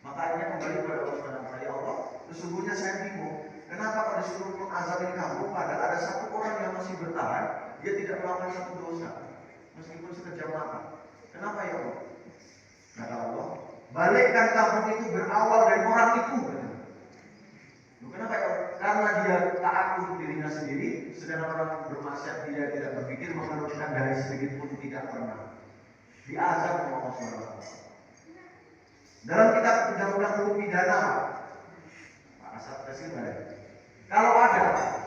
Maka akhirnya kembali kepada Allah SWT. Ya Allah, sesungguhnya saya bingung. Kenapa pada disuruh mengazab di kampung padahal ada satu orang yang masih bertahan, dia tidak melakukan satu dosa, meskipun sekejap mata. Kenapa ya Allah? Kata Allah, balikkan kampung itu berawal dari orang itu. Kenapa ya? Karena dia taat untuk dirinya sendiri, sedangkan orang bermaksiat dia tidak berpikir mengeluarkan dari sedikit pun tidak pernah. Diazab oleh Allah SWT. Dalam kitab undang-undang hukum pidana, Pak Asad Kasih kalau ada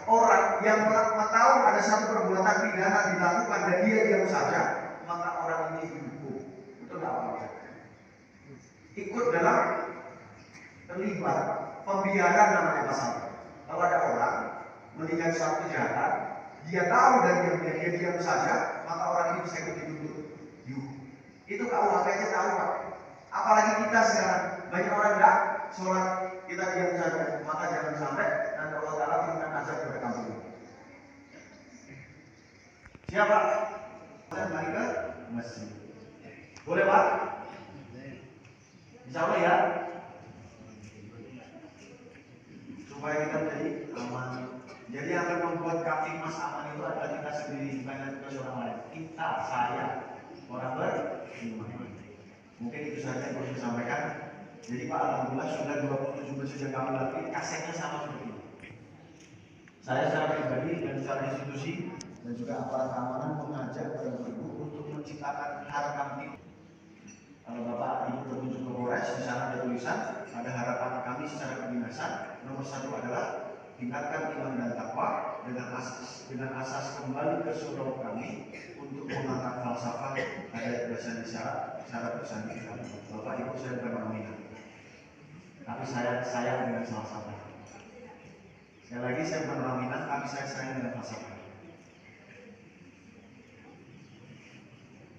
orang yang tahu ada satu perbuatan pidana dilakukan dan dia diam saja, maka orang ini dihukum. Itu nggak apa-apa. Ikut dalam terlibat pembiaran namanya pasal. Kalau ada orang melihat suatu kejahatan, dia tahu dan dia diam saja, maka orang ini bisa ikut dituntut. Itu KUHP-nya tahu Pak. banyak orang enggak sholat kita diam saja, maka jangan sampai nanti Allah Ta'ala turunkan azab kepada kampung ini. Siapa? Saya mari ke masjid. Boleh Pak? Insya Allah ya. Supaya kita menjadi aman. Jadi yang akan membuat kaki mas aman itu adalah kita sendiri, bukan ke orang lain. Kita, saya, orang beriman. Mungkin itu saja yang perlu saya sampaikan. Jadi Pak, alhamdulillah sudah 27 masjid yang kami latih, kasetnya sama seperti ini. Saya secara pribadi dan secara institusi dan juga aparat keamanan mengajak kepada Ibu untuk menciptakan harapan itu. Kalau Bapak Ibu berkunjung ke Polres, di sana ada tulisan, ada harapan kami secara kedinasan. Nomor 1 adalah tingkatkan iman dan takwa dengan asas kembali ke surau kami untuk mengangkat falsafah ada bahasa isyarat cara bersanding kami. Bapak Ibu saya bukan orang Minang, tapi saya sayang dengan falsafah. Sekali lagi saya bukan orang Minang, tapi saya sayang dengan falsafah.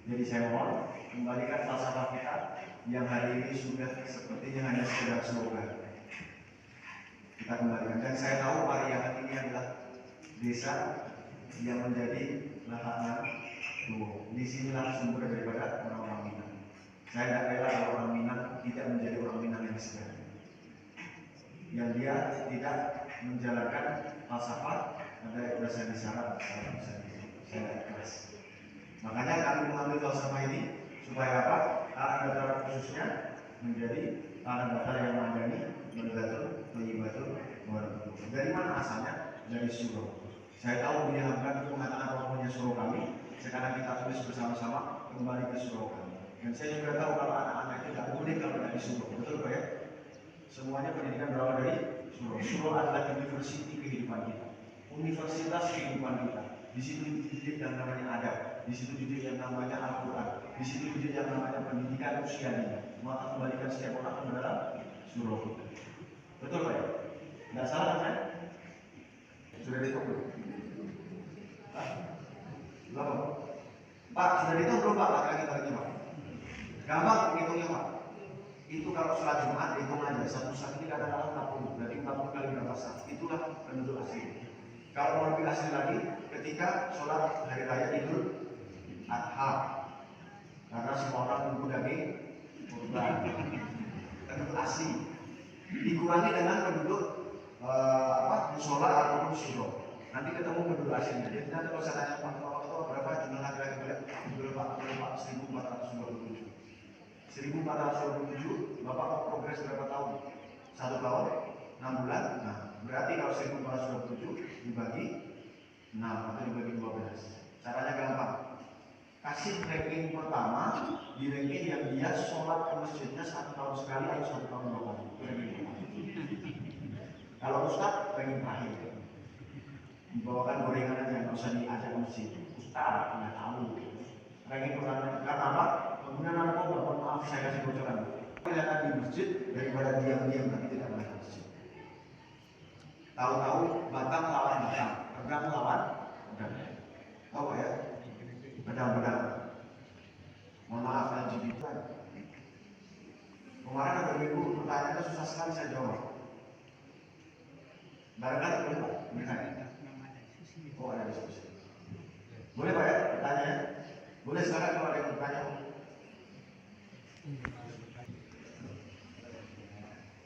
Jadi saya mohon kembalikan falsafah kita yang hari ini sudah sepertinya hanya sekedar slogan. Kita kembalikan, dan saya tahu Pariangan ini adalah desa yang menjadi lahangan Luo. Di sinilah sumber daripada orang-orang Minang. Saya tidak rela kalau orang Minang tidak menjadi orang Minang yang segar, yang dia tidak menjalankan falsafah ada bahasa isyarat. Saya ikhlas. Makanya kami mengambil falsafah ini supaya apa? Anak Batar khususnya menjadi anak Batar yang madani, bergatul, menyibatul, warahmatullahi. Dari mana asalnya? Dari surau. Saya tahu Buya Hamdan itu mengatakan rohnya surau kami. Sekarang kita tulis bersama-sama kembali ke surau kami. Dan saya juga tahu kalau anak-anak itu tidak boleh kalau dari surau. Betul Pak ya? Semuanya pendidikan berawal dari surau. Surau adalah universitas kehidupan kita, universitas kehidupan kita. Di situ dididik yang namanya adab, di situ dididik yang namanya Al-Quran, di situ dididik yang namanya pendidikan usia dini. Maka kembalikan setiap orang ke dalam surau kita. Betul Pak ya? Tidak salah kan saya? Sudah dihitung belum? Belum Pak, sudah dihitung belum Pak? Lagi-lagi Pak. Gampang hitungnya Pak. Itu kalau sholat Jumat hitung aja, satu saat ini kadang-kadang 40, berarti 40 kali berapa saat? Itulah penduduk asli. Kalau mau lebih asli lagi, ketika sholat hari raya Idul Adha, karena semua orang menunggu daging kurban, penduduk asli. Dikurangi dengan penduduk musola ataupun surau. Nanti ketemu penduduk aslinya. Jadi nanti kalau saya tanya Pak Ketua berapa jumlah laki-laki balik? Berapa? 1427. 1427, Bapak progres berapa tahun? 1 tahun, 6 bulan. Nah, berarti kalau 1427 dibagi 6 atau dibagi 12. Caranya gampang. Kasih ranking pertama di ranking yang dia sholat ke masjidnya 1 tahun sekali atau 1 tahun 2 kali. Itu ranking pertama. Kalau Ustadz ranking terakhir. Dibawakan gorengan aja, nggak usah diajak ke masjid. Ustadz nggak tahu. Ranking pertama karena apa? Penggunaan narkoba, mohon maaf saya kasih bocoran. Kelihatan di masjid daripada diam-diam tapi tidak pernah ke masjid. Tahu-tahu Batang lawan Batang, Pedang lawan Pedang. Tahu ya? Pedang-pedang. Mohon maaf LGBT. Kemarin ada minggu pertanyaannya susah sekali saya jawab. Barangkali boleh Pak? Oh ada diskusi. Boleh Pak ya? Bertanya? Boleh sekarang kalau ada yang bertanya?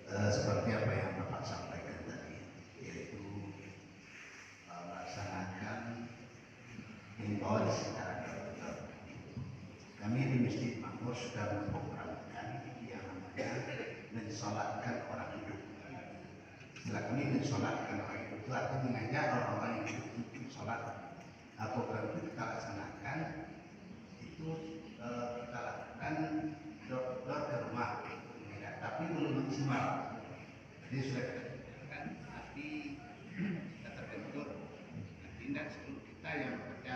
Seperti apa yang Bapak sampaikan tadi, yaitu melaksanakan himbauan secara tertutup. Kami di Masjid Makmur sudah memprogramkan yang namanya mensolatkan orang hidup. Setelah kami mensolatkan orang hidup itu artinya mengajak orang-orang yang hidup untuk sholat. Program itu kita laksanakan itu kita lakukan door ke rumah. Tapi belum maksimal. Jadi sudah kita kerjakan, tapi kita terbentur tindak seluruh kita yang bekerja.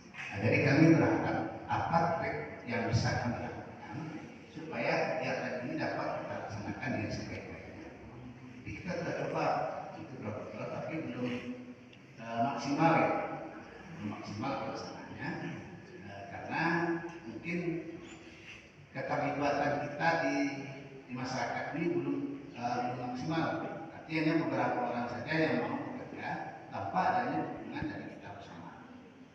Nah, jadi kami berharap apa trik yang bisa kami lakukan supaya kegiatan ini dapat kita laksanakan dengan sebaik-baiknya. Jadi kita sudah coba itu betul, tapi belum maksimal ya, belum maksimal pelaksanaannya karena mungkin keterlibatan kita di di masyarakat ini belum maksimal. Artinya beberapa orang saja yang mau bekerja tanpa adanya dukungan dari kita bersama.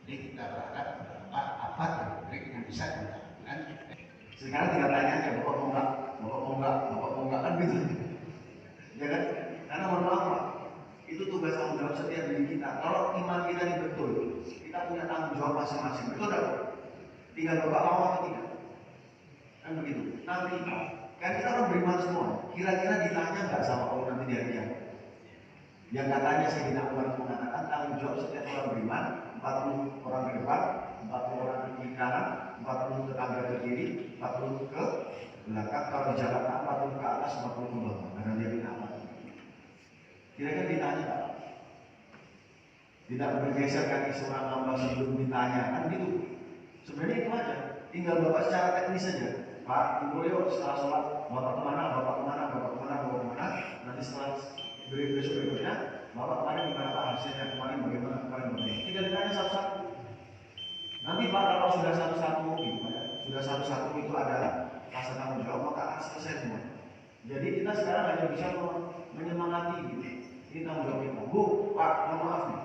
Jadi kita berharap apa terbaik yang bisa kita lakukan. Sekarang tinggal tanya aja, bapak mau nggak, bapak mau nggak kan gitu, ya kan? Karena mohon maaf Pak, itu tugas tanggung jawab setiap diri kita. Kalau iman kita ini betul, kita punya tanggung jawab masing-masing, betul nggak? Tinggal bapak mau atau tidak, kan begitu. Nanti kan kita orang beriman semua, kira-kira ditanya nggak sama Allah nanti di hari kiamat? Yang katanya Sayyidina Umar mengatakan tanggung jawab setiap orang beriman, 40 orang ke depan, 40 orang ke kiri kanan, 40 tetangga ke kiri, 40 ke belakang. Kalau di Jakarta 40 ke atas, 40 ke bawah. Karena dia apa? Kira-kira ditanya Pak? Tidak bergeser kaki seorang hamba sebelum ditanya, kan gitu. Sebenarnya itu aja. Tinggal bapak secara teknis saja. Pak, Ibu Leo setelah sholat, bapak kemana, bapak kemana, bapak kemana, bapak kemana. Nanti setelah besok berikutnya, bapak kemarin gimana Pak hasilnya, kemarin bagaimana, kemarin bagaimana. Tinggal ditanya satu-satu. Nanti Pak kalau sudah satu-satu gitu ya, sudah satu-satu itu ada rasa tanggung jawab, maka akan selesai semua. Jadi kita sekarang hanya bisa menyemangati gitu. Ini tanggung jawab kita. Bu, Pak, mohon maaf nih.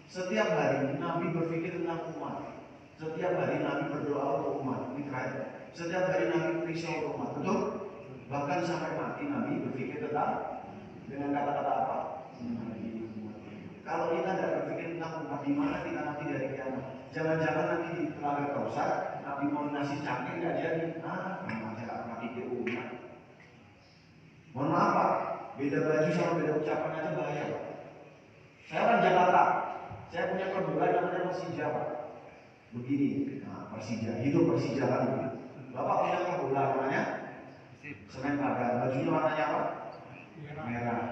Setiap hari Nabi berpikir tentang umat. Setiap hari Nabi berdoa untuk umat. Ini keren. Setiap hari Nabi berisau untuk umat. Betul? Bahkan sampai mati Nabi berpikir tentang dengan kata-kata apa? Kalau kita tidak berpikir tentang umat, di mana kita nanti dari kiamat? Jangan-jangan nanti di Telaga Kausar, Nabi mau nasi cangkir nggak jadi? Memang saya pernah pikir umat. Mohon maaf Pak, beda baju sama beda ucapan aja bahaya Pak. Saya orang Jakarta, saya punya keluarga namanya Persija Pak. Begini, Persija, hidup Persija kan begini. Bapak punya keluarga namanya Semen Padang, bajunya warnanya apa? Merah.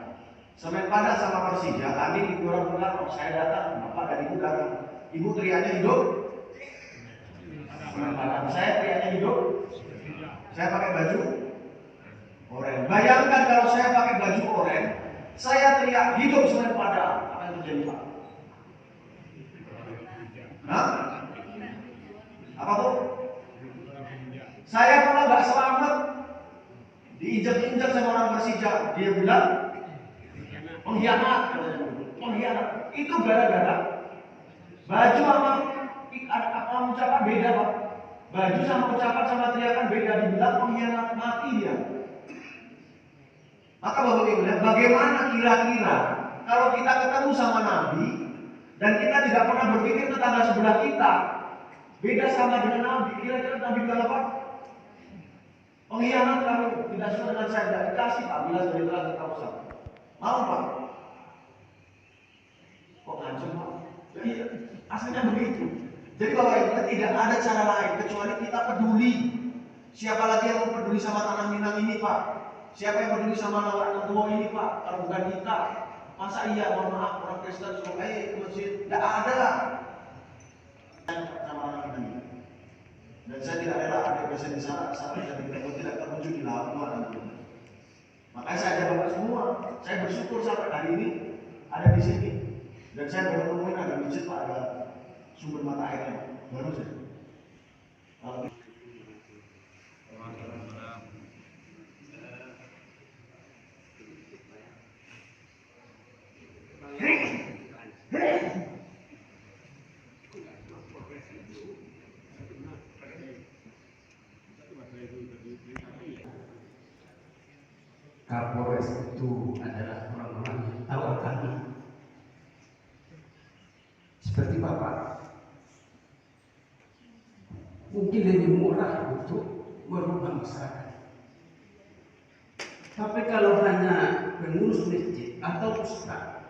Semen Padang sama Persija, kami di bulan saya datang, Bapak dan Ibu datang. Ibu teriaknya hidup Semen Padang, saya teriaknya hidup. Saya pakai baju oranye. Bayangkan kalau saya pakai baju oranye, saya teriak hidup Semen Padang, apa yang terjadi Pak? Hah? Apa tuh? Saya kalau nggak selamat, diinjak-injak sama orang Persija, dia bilang pengkhianat, pengkhianat. Itu gara-gara baju sama ucapan beda Pak. Baju sama ucapan sama teriakan beda, dibilang pengkhianat, mati dia. Maka Bapak Ibu lihat bagaimana kira-kira kalau kita ketemu sama Nabi dan kita tidak pernah berpikir tetangga sebelah kita beda sama dengan Nabi, kira-kira Nabi bilang apa? Pengkhianat kamu tidak sesuai dengan saya, tidak dikasih Pak, bila sudah Telaga Kausar. Mau Pak? Kok ngancam Pak? Iya, aslinya begitu. Jadi Bapak Ibu tidak ada cara lain kecuali kita peduli. Siapa lagi yang mau peduli sama tanah Minang ini Pak? Siapa yang peduli sama anak tua ini Pak? Kalau bukan kita. Masa iya, mohon maaf, orang Kristen suruh ke masjid? Tidak ada. Sama anak ini. Dan saya tidak rela ada presiden di sana jadi tidak terwujud di laut nanti. Makanya saya ajak Bapak semua. Saya bersyukur sampai hari ini ada di sini. Dan saya baru nemuin ada masjid Pak, ada sumber mata airnya. Baru saja. Kapolres itu adalah orang-orang yang tahu agama. Seperti Bapak, mungkin lebih murah untuk merubah masyarakat. Tapi kalau hanya pengurus masjid atau ustaz,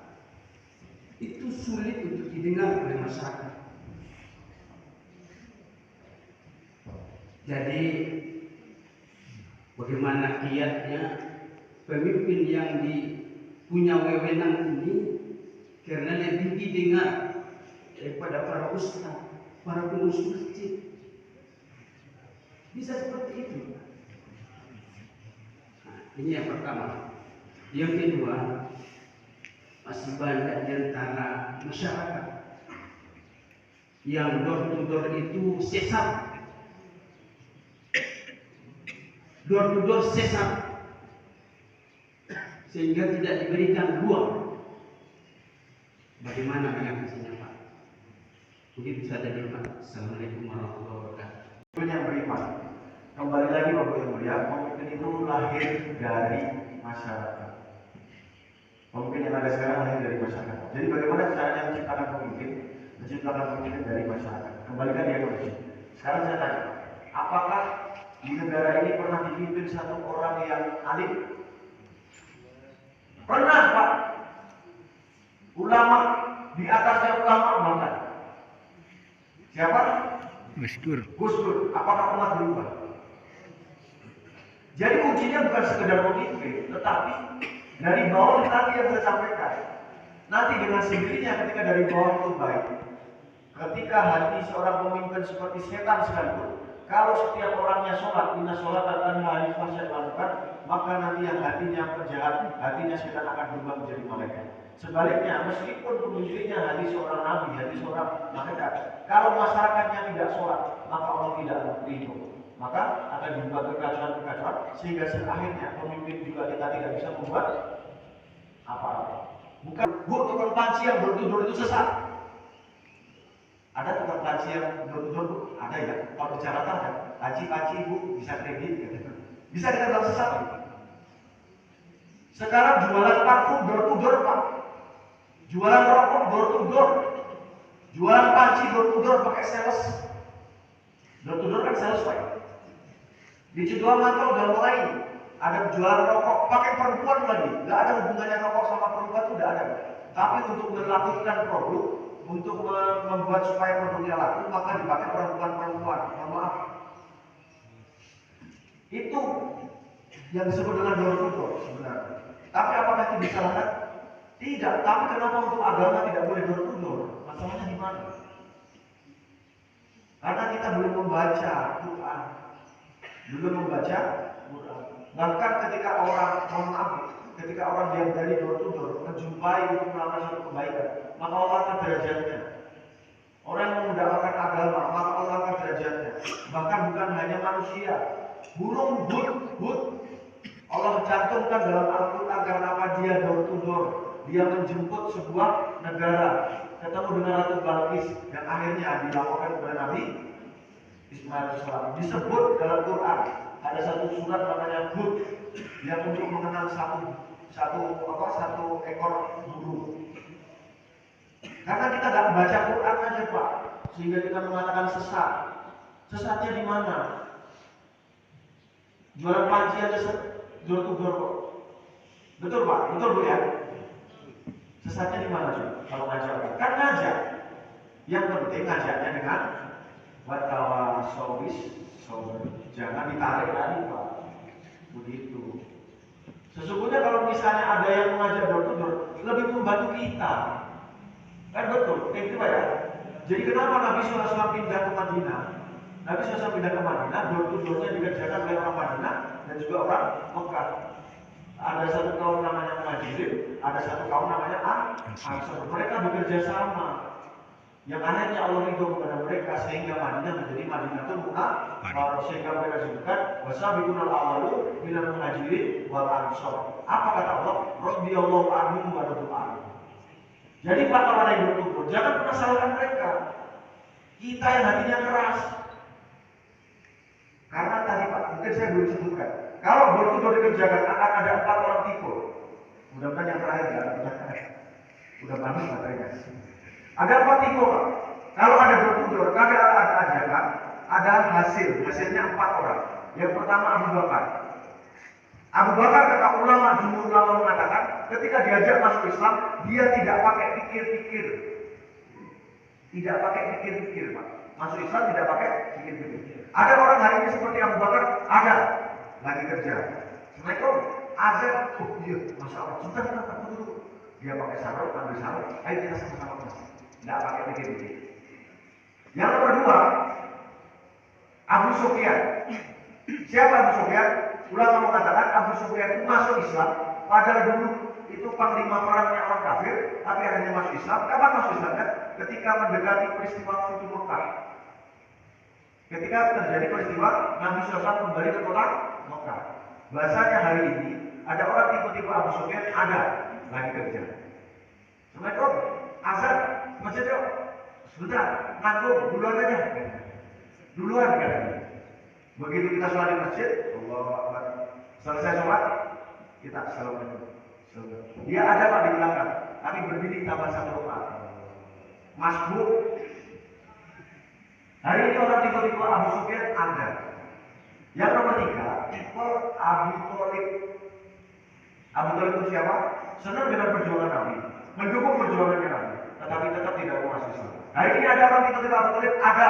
itu sulit untuk didengar oleh masyarakat. Jadi, bagaimana kiatnya pemimpin yang punya wewenang ini karena lebih didengar daripada para ustaz, para pengurus masjid. Bisa seperti itu. Nah, ini yang pertama. Yang kedua, masih banyak di antara masyarakat yang door to door itu sesat. Door to door sesat. sehingga tidak diberikan ruang. Bagaimana mengatasinya Pak? Begitu saja dulu Pak. Assalamualaikum warahmatullahi wabarakatuh. Pemimpin yang beriman. Kembali lagi Bapak Yang Mulia, pemimpin itu lahir dari masyarakat. Pemimpin yang ada sekarang lahir dari masyarakat. Jadi bagaimana caranya menciptakan pemimpin? Menciptakan pemimpin dari masyarakat. Kembalikan dia ke sini. Sekarang saya tanya, apakah di negara ini pernah dipimpin satu orang yang alim? Pernah Pak. Ulama, di atasnya ulama bahkan. Siapa? Gus Dur. Apakah pernah berubah? Jadi ujinya bukan sekedar pemimpin, tetapi dari bawah tadi yang saya sampaikan. Nanti dengan sendirinya ketika dari bawah itu baik. Ketika hati seorang pemimpin seperti setan sekalipun, kalau setiap orangnya sholat, inna sholat akan hari fasya lakukan, maka nanti yang hatinya penjahat, hatinya setan akan berubah menjadi malaikat. Sebaliknya, meskipun pemimpinnya hati seorang nabi, hati seorang malaikat, kalau masyarakatnya tidak sholat, maka Allah tidak ridho. Maka akan dibuat kekacauan-kekacauan sehingga akhirnya pemimpin juga kita tidak bisa membuat apa-apa. Bukan tukang panci yang bertudur itu sesat. Ada tukang panci yang bertudur, ada ya. Kalau bicara ada, panci ibu bisa kredit, gitu. Bisa kita bilang sesat. Sekarang jualan parfum door-to-door Pak. Jualan rokok door-to-door. Jualan panci door-to-door pakai sales. Door-to-door kan sales Pak. Di Ciduamanto udah mulai ada jualan rokok pakai perempuan lagi. Nggak ada hubungannya rokok sama perempuan itu udah ada. Tapi untuk melakukan produk, untuk membuat supaya produknya laku, maka dipakai perempuan-perempuan. Mohon maaf. Itu yang disebut dengan door-to-door sebenarnya. Tapi apakah itu disalahkan? Tidak. Tapi kenapa untuk agama tidak boleh door-to-door? Masalahnya di mana? Karena kita belum membaca Quran. Bahkan ketika orang, mohon maaf, ketika orang diam dari door-to-door menjumpai untuk melakukan suatu kebaikan, maka Allah akan derajatnya. Orang yang mendapatkan agama, maka Allah akan derajatnya. Bahkan bukan hanya manusia, burung hud Allah cantumkan dalam Al-Quran karena apa? Dia door-to-door. Dia menjemput sebuah negara, ketemu dengan Ratu Balkis, dan akhirnya dilaporkan kepada Nabi Ismail AS. Disebut dalam Quran ada satu surat namanya Hud yang untuk mengenal satu ekor burung. Karena kita nggak baca Quran aja Pak, sehingga kita mengatakan sesat. Sesatnya di mana? Jualan panci aja door-to-door kok. Betul Pak, betul Bu ya. Sesatnya di mana sih? Kalau ngajak, kan ngajak. Yang penting ngajaknya dengan watawasawis, jangan ditarik lagi Pak. Begitu. Sesungguhnya kalau misalnya ada yang mengajak door-to-door, lebih membantu kita. Kan betul, itu Pak ya. Jadi kenapa Nabi SAW pindah ke Madinah? Nabi SAW pindah ke Madinah, door-to-doornya dikerjakan oleh orang Madinah dan juga orang Mekah. Ada satu kaum namanya Muhajirin, ada satu kaum namanya Ansar. Mereka bekerja sama. Yang akhirnya Allah ridho kepada mereka sehingga Madinah menjadi Madinatul Munawwarah, sehingga mereka sebutkan wasabiqunal awwalu minal muhajirin wal ansar. Apa kata Allah? Radhiyallahu anhum wa radu anhum. Jadi Pak, kalau ada yang bertutur, jangan pernah salahkan mereka. Kita yang hatinya keras. Karena tadi Pak, mungkin saya belum sebutkan. Kalau bertutur dikerjakan akan ada 4 orang tipe. Mudah-mudahan yang terakhir ya, udah panas baterainya. Ada 4 tipe Pak. Kalau ada bertutur, kadang ada ajakan, ada hasilnya 4 orang. Yang pertama Abu Bakar. Abu Bakar kata ulama, jumhur ulama mengatakan, ketika diajak masuk Islam, dia tidak pakai pikir-pikir. Tidak pakai pikir-pikir Pak. Masuk Islam tidak pakai pikir-pikir. Ada orang hari ini seperti Abu Bakar, ada lagi kerja. Assalamualaikum, azan, iya, masya Allah, sebentar, dulu. Dia pakai sarung, ambil sarung, ayo kita sama-sama masuk. Tidak pakai pikir-pikir. Yang nomor 2, Abu Sufyan. Siapa Abu Sufyan? Ulama mengatakan Abu Sufyan itu masuk Islam, padahal dulu itu panglima perangnya orang kafir, tapi akhirnya masuk Islam. Kapan masuk Islam kan? Ketika mendekati peristiwa Futuh Mekah. Ketika terjadi peristiwa Nabi SAW kembali ke kota Mekah. Bahasanya hari ini Ada orang tipe-tipe Abu Sufyan, ada lagi kerja. Assalamualaikum, azan, masjid yuk. Sebentar, nanggung, duluan aja. Duluan kan. Begitu kita sholat di masjid, Allahu Akbar. Selesai sholat, kita assalamualaikum. Dia ada Pak di belakang, tapi berdiri tambah 1 rakaat. Masbuk. Hari ini orang tipe-tipe Abu Sufyan ada. Yang nomor 3, tipe Abu Thalib. Abu Thalib itu siapa? Senang dengan perjuangan Nabi, mendukung perjuangan Nabi, tetapi tetap tidak mau masuk Islam. Hari ini ada orang tipe-tipe Abu Thalib, ada.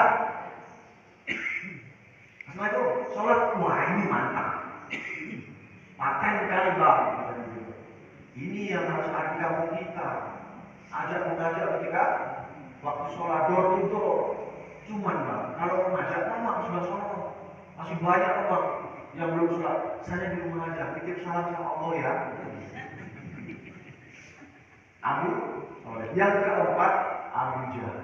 Assalamualaikum, sholat, wah ini mantap. Paten kali bang. Ini yang harus ada di kampung kita. Ajak mengajak ketika waktu sholat door to door. Cuman bang, kalau mengajak memang sudah sholat. Masih banyak orang yang belum sholat. Saya di rumah aja, titip salam sama Allah ya. Abu, yang keempat, Abu Jahal.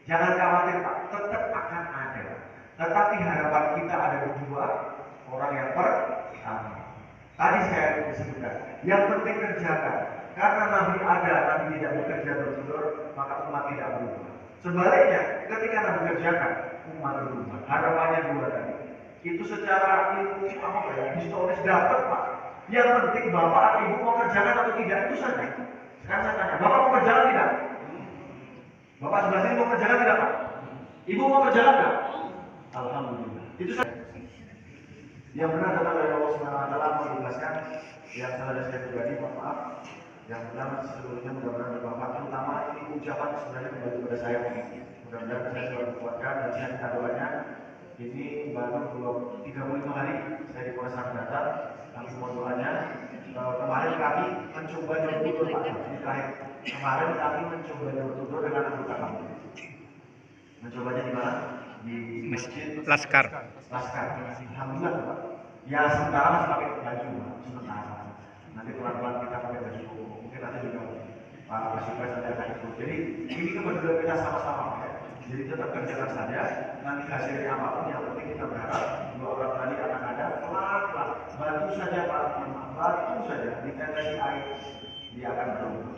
Jangan khawatir Pak, tetap akan ada. Tetapi harapan kita ada 2 orang yang pertama. Tadi saya disebutkan, yang penting kerjakan. Karena Nabi ada, Nabi tidak bekerja terus, maka umat tidak berubah. Sebaliknya, ketika Nabi kerjakan, umat berubah. Harapannya 2 tadi. Itu secara ilmu historis dapat Pak. Yang penting Bapak atau Ibu mau kerjakan atau tidak, itu saja. Sekarang saya tanya, Bapak mau kerjakan tidak? Bapak sebelah sini mau kerjakan tidak Pak? Ibu mau kerjakan tidak? Alhamdulillah. Itu saja. Yang benar datang dari Allah Subhanahu wa taala menjelaskan yang salah dari saya pribadi, mohon maaf. Yang benar sebelumnya mudah-mudahan bermanfaat, terutama ini ucapan sebenarnya kembali kepada saya. Mudah-mudahan saya selalu dikuatkan dan saya minta doanya. Ini baru 35 hari saya di Polres Data. Kami mohon doanya. Kemarin kami mencoba jemput Pak. Ini terakhir. Kemarin kami mencoba jemput dengan anggota kami. Mencobanya di mana? Di masjid Laskar. Alhamdulillah Pak. Ya sementara masih pakai baju sementara. Nanti pelan-pelan kita pakai baju. Mungkin nanti juga Pak Kasubes nanti akan ikut. Jadi ini kebetulan kita sama-sama ya. Jadi tetap kerjakan saja. Nanti hasilnya apapun yang penting kita berharap 2 orang tadi akan ada pelan-pelan. Bantu saja Pak. Bantu saja. Ditetes air dia akan berubah.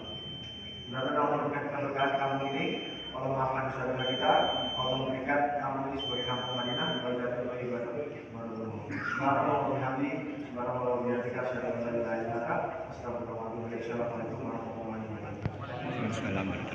Mudah-mudahan Allah memberikan keberkahan kamu ini. Allah maafkan dosa-dosa kita. Allah memberikan kamu ini sebagai kampung Madinah. Subhanallah wa bihamdihi. Subhanallah wa bihamdihi. Asyhadu an la ilaha illa anta astaghfiruka wa atubu ilaik. Assalamualaikum warahmatullahi wabarakatuh.